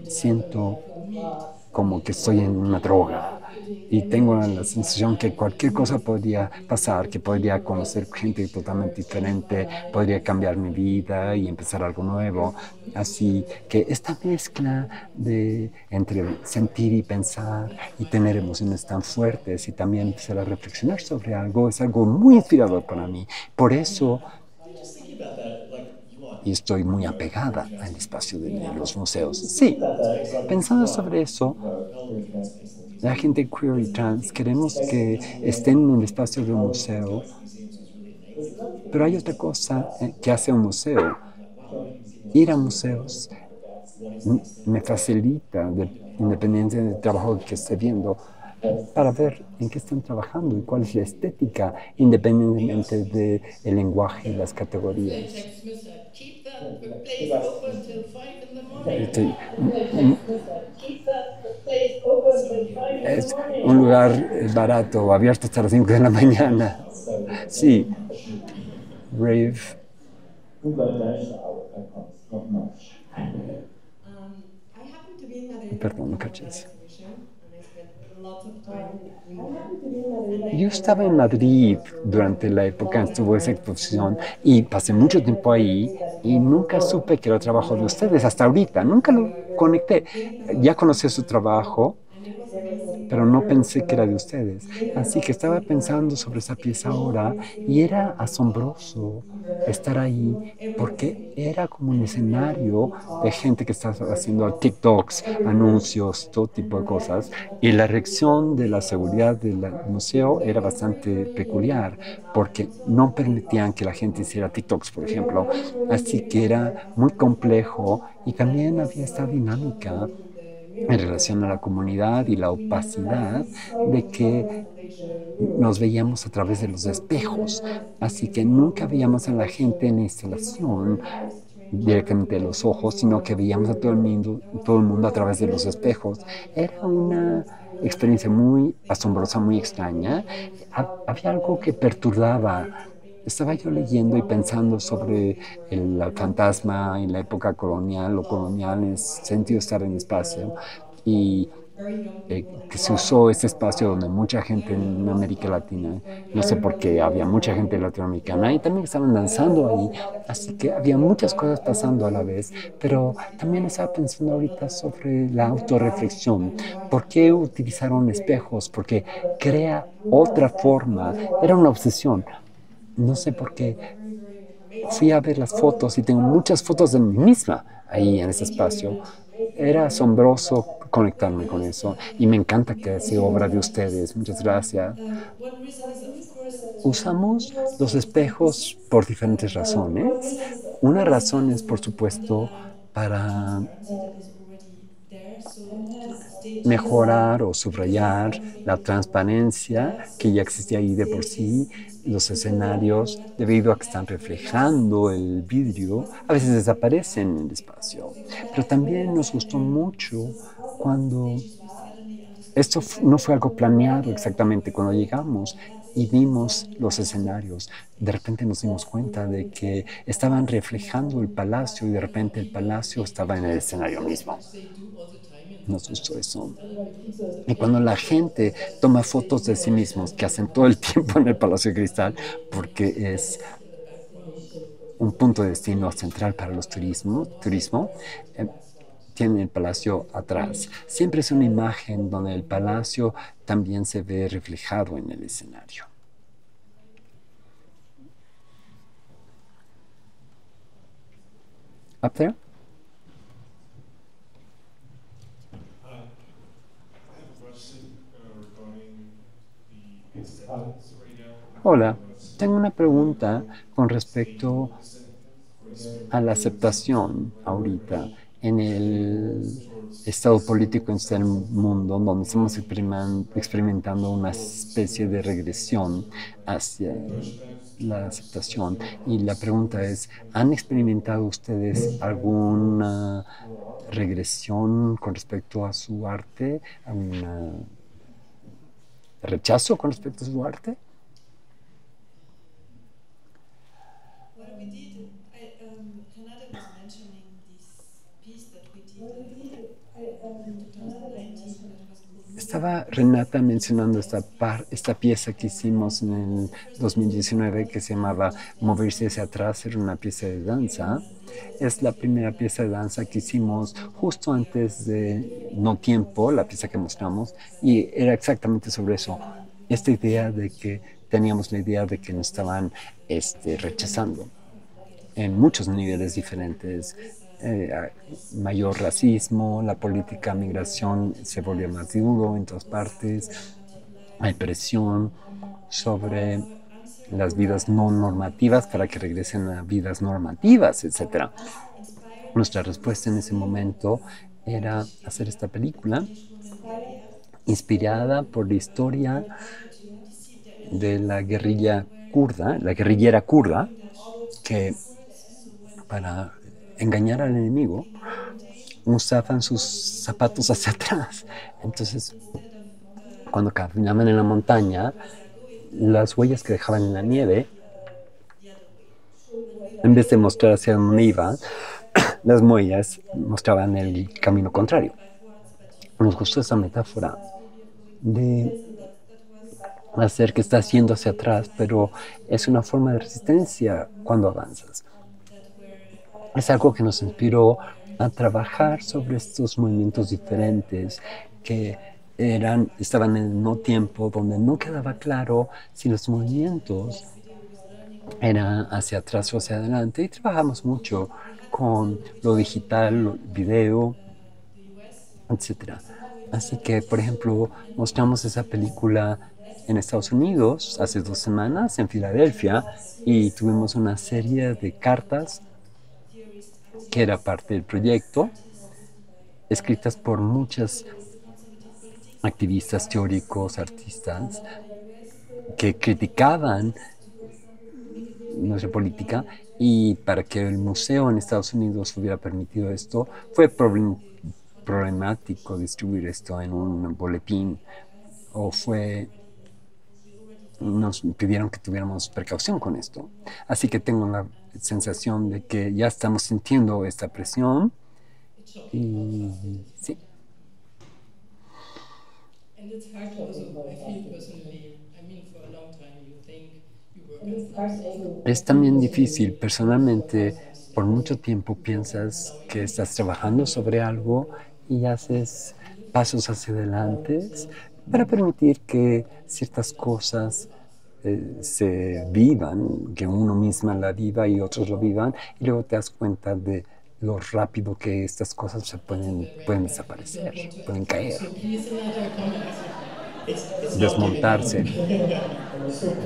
Siento como que estoy en una droga y tengo la sensación que cualquier cosa podría pasar, que podría conocer gente totalmente diferente, podría cambiar mi vida y empezar algo nuevo. Así que esta mezcla entre sentir y pensar y tener emociones tan fuertes y también empezar a reflexionar sobre algo es algo muy inspirador para mí. Por eso y estoy muy apegada al espacio de los museos. Sí, pensando sobre eso, la gente queer y trans queremos que estén en el espacio de un museo, pero hay otra cosa que hace un museo. Ir a museos me facilita, independientemente del trabajo que esté viendo, para ver en qué están trabajando y cuál es la estética, independientemente del lenguaje y las categorías. Es un lugar barato, abierto hasta las 5 de la mañana. Sí. Rave. Perdón, no caché eso. Yo estaba en Madrid durante la época en que estuvo esa exposición y pasé mucho tiempo ahí y nunca supe que era trabajo de ustedes hasta ahorita, nunca lo conecté. Ya conocía su trabajo, pero no pensé que era de ustedes. Así que estaba pensando sobre esa pieza ahora y era asombroso estar ahí porque era como un escenario de gente que estaba haciendo TikToks, anuncios, todo tipo de cosas. Y la reacción de la seguridad del museo era bastante peculiar porque no permitían que la gente hiciera TikToks, por ejemplo. Así que era muy complejo y también había esta dinámica en relación a la comunidad y la opacidad de que nos veíamos a través de los espejos, así que nunca veíamos a la gente en la instalación directamente a los ojos, sino que veíamos a todo el mundo a través de los espejos. Era una experiencia muy asombrosa, muy extraña. Había algo que perturbaba. Estaba yo leyendo y pensando sobre el fantasma en la época colonial, lo colonial en el sentido de estar en espacio, y que se usó ese espacio donde mucha gente en América Latina, no sé por qué, había mucha gente latinoamericana y también estaban danzando ahí, así que había muchas cosas pasando a la vez, pero también estaba pensando ahorita sobre la autorreflexión. ¿Por qué utilizaron espejos? Porque crea otra forma, era una obsesión. No sé por qué fui a ver las fotos y tengo muchas fotos de mí misma ahí en ese espacio. Era asombroso conectarme con eso y me encanta que sea obra de ustedes. Muchas gracias. Usamos los espejos por diferentes razones. Una razón es, por supuesto, para mejorar o subrayar la transparencia que ya existía ahí de por sí, los escenarios, debido a que están reflejando el vidrio, a veces desaparecen en el espacio. Pero también nos gustó mucho cuando esto no fue algo planeado exactamente cuando llegamos y vimos los escenarios. De repente nos dimos cuenta de que estaban reflejando el palacio y de repente el palacio estaba en el escenario mismo. Nos gustó eso. Y cuando la gente toma fotos de sí mismos, que hacen todo el tiempo en el Palacio de Cristal, porque es un punto de destino central para los turismo, tiene el palacio atrás. Siempre es una imagen donde el palacio también se ve reflejado en el escenario. Up there? Hola, tengo una pregunta con respecto a la aceptación ahorita en el estado político en este mundo, donde estamos experimentando una especie de regresión hacia la aceptación. Y la pregunta es, ¿han experimentado ustedes alguna regresión con respecto a su arte? ¿Un rechazo con respecto a su arte? Estaba Renata mencionando esta pieza que hicimos en el 2019 que se llamaba Moverse hacia atrás, era una pieza de danza. Es la primera pieza de danza que hicimos justo antes de No Tiempo, la pieza que mostramos, y era exactamente sobre eso. Esta idea de que teníamos la idea de que nos estaban rechazando en muchos niveles diferentes. Mayor racismo, la política de migración se volvió más duro en todas partes, hay presión sobre las vidas no normativas para que regresen a vidas normativas, etc. Nuestra respuesta en ese momento era hacer esta película inspirada por la historia de la guerrilla kurda, la guerrillera kurda, que para engañar al enemigo usaban sus zapatos hacia atrás. Entonces, cuando caminaban en la montaña, las huellas que dejaban en la nieve, en vez de mostrar hacia dónde iban, las huellas mostraban el camino contrario. Nos gustó esa metáfora de hacer que estás yendo hacia atrás, pero es una forma de resistencia cuando avanzas. Es algo que nos inspiró a trabajar sobre estos movimientos diferentes que estaban en el no tiempo, donde no quedaba claro si los movimientos eran hacia atrás o hacia adelante. Y trabajamos mucho con lo digital, video, etc. Así que, por ejemplo, mostramos esa película en Estados Unidos hace 2 semanas, en Filadelfia, y tuvimos una serie de cartas que era parte del proyecto, escritas por muchos activistas, teóricos, artistas, que criticaban nuestra política, y para que el museo en Estados Unidos hubiera permitido esto, fue problemático distribuir esto en un boletín, nos pidieron que tuviéramos precaución con esto. Así que tengo la sensación de que ya estamos sintiendo esta presión y sí. Es también difícil. Personalmente, por mucho tiempo piensas que estás trabajando sobre algo y haces pasos hacia adelante para permitir que ciertas cosas se vivan, que uno misma la viva y otros lo vivan, y luego te das cuenta de lo rápido que estas cosas pueden desaparecer, pueden caer, desmontarse.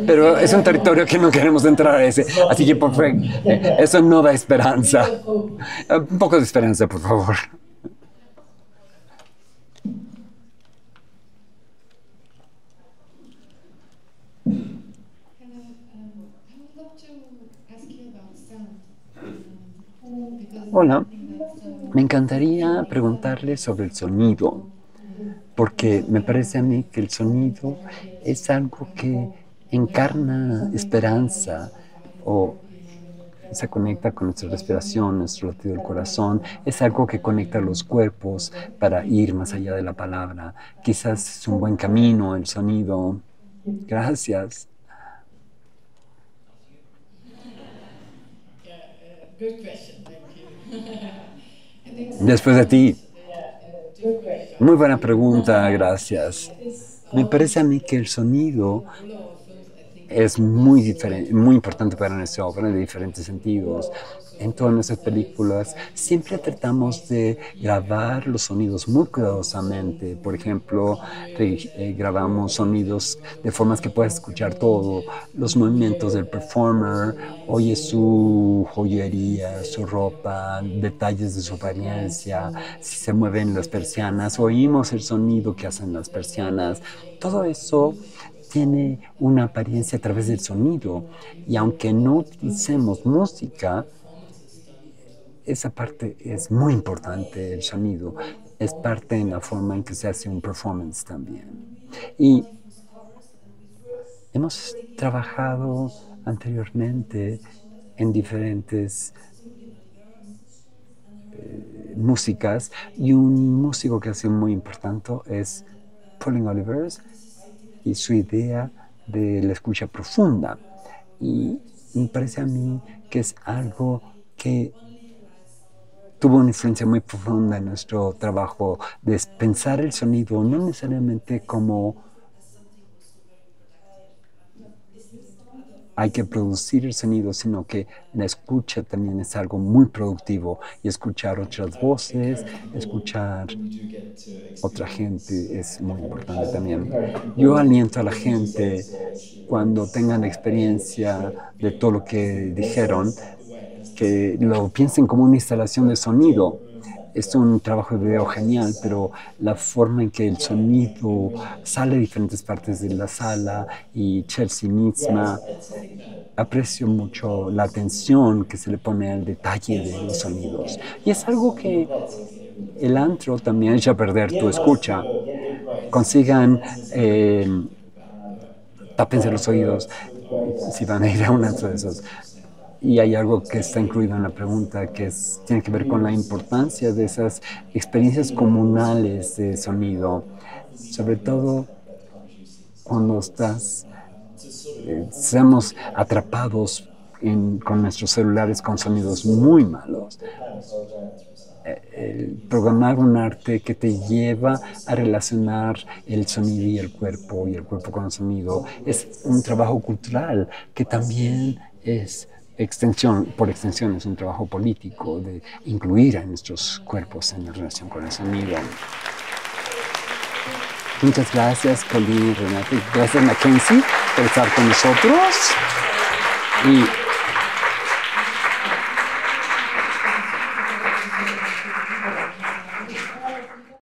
Pero es un territorio que no queremos entrar a ese, así que por favor, eso no da esperanza. Un poco de esperanza, por favor. Hola, me encantaría preguntarle sobre el sonido, porque me parece a mí que el sonido es algo que encarna esperanza o se conecta con nuestra respiración, nuestro latido del corazón, es algo que conecta los cuerpos para ir más allá de la palabra. Quizás es un buen camino el sonido. Gracias. Después de ti. Muy buena pregunta, gracias. Me parece a mí que el sonido es muy importante para nuestra obra en diferentes sentidos. En todas nuestras películas siempre tratamos de grabar los sonidos muy cuidadosamente. Por ejemplo, grabamos sonidos de formas que puedas escuchar todo, los movimientos del performer, oyes su joyería, su ropa, detalles de su apariencia, si se mueven las persianas, oímos el sonido que hacen las persianas. Todo eso tiene una apariencia a través del sonido, y aunque no utilicemos música, esa parte es muy importante. El sonido es parte en la forma en que se hace un performance también. Y hemos trabajado anteriormente en diferentes músicas, y un músico que ha sido muy importante es Pauline Olivers y su idea de la escucha profunda. Y me parece a mí que es algo que tuvo una influencia muy profunda en nuestro trabajo, de pensar el sonido no necesariamente como hay que producir el sonido, sino que la escucha también es algo muy productivo, y escuchar otras voces, escuchar otra gente es muy importante también. Yo aliento a la gente, cuando tengan la experiencia de todo lo que dijeron, que lo piensen como una instalación de sonido. Es un trabajo de video genial, pero la forma en que el sonido sale de diferentes partes de la sala, y Chelsea misma, aprecio mucho la atención que se le pone al detalle de los sonidos. Y es algo que el antro también echa a perder tu escucha. Consigan, tápense los oídos si van a ir a un antro de esos. Y hay algo que está incluido en la pregunta, que tiene que ver con la importancia de esas experiencias comunales de sonido, sobre todo cuando seamos atrapados con nuestros celulares con sonidos muy malos. Programar un arte que te lleva a relacionar el sonido y el cuerpo con el sonido es un trabajo cultural que también es por extensión es un trabajo político, de incluir a nuestros cuerpos en la relación con el sonido. Muchas gracias, Pauline, Renate. Gracias, Mackenzie, por estar con nosotros. Y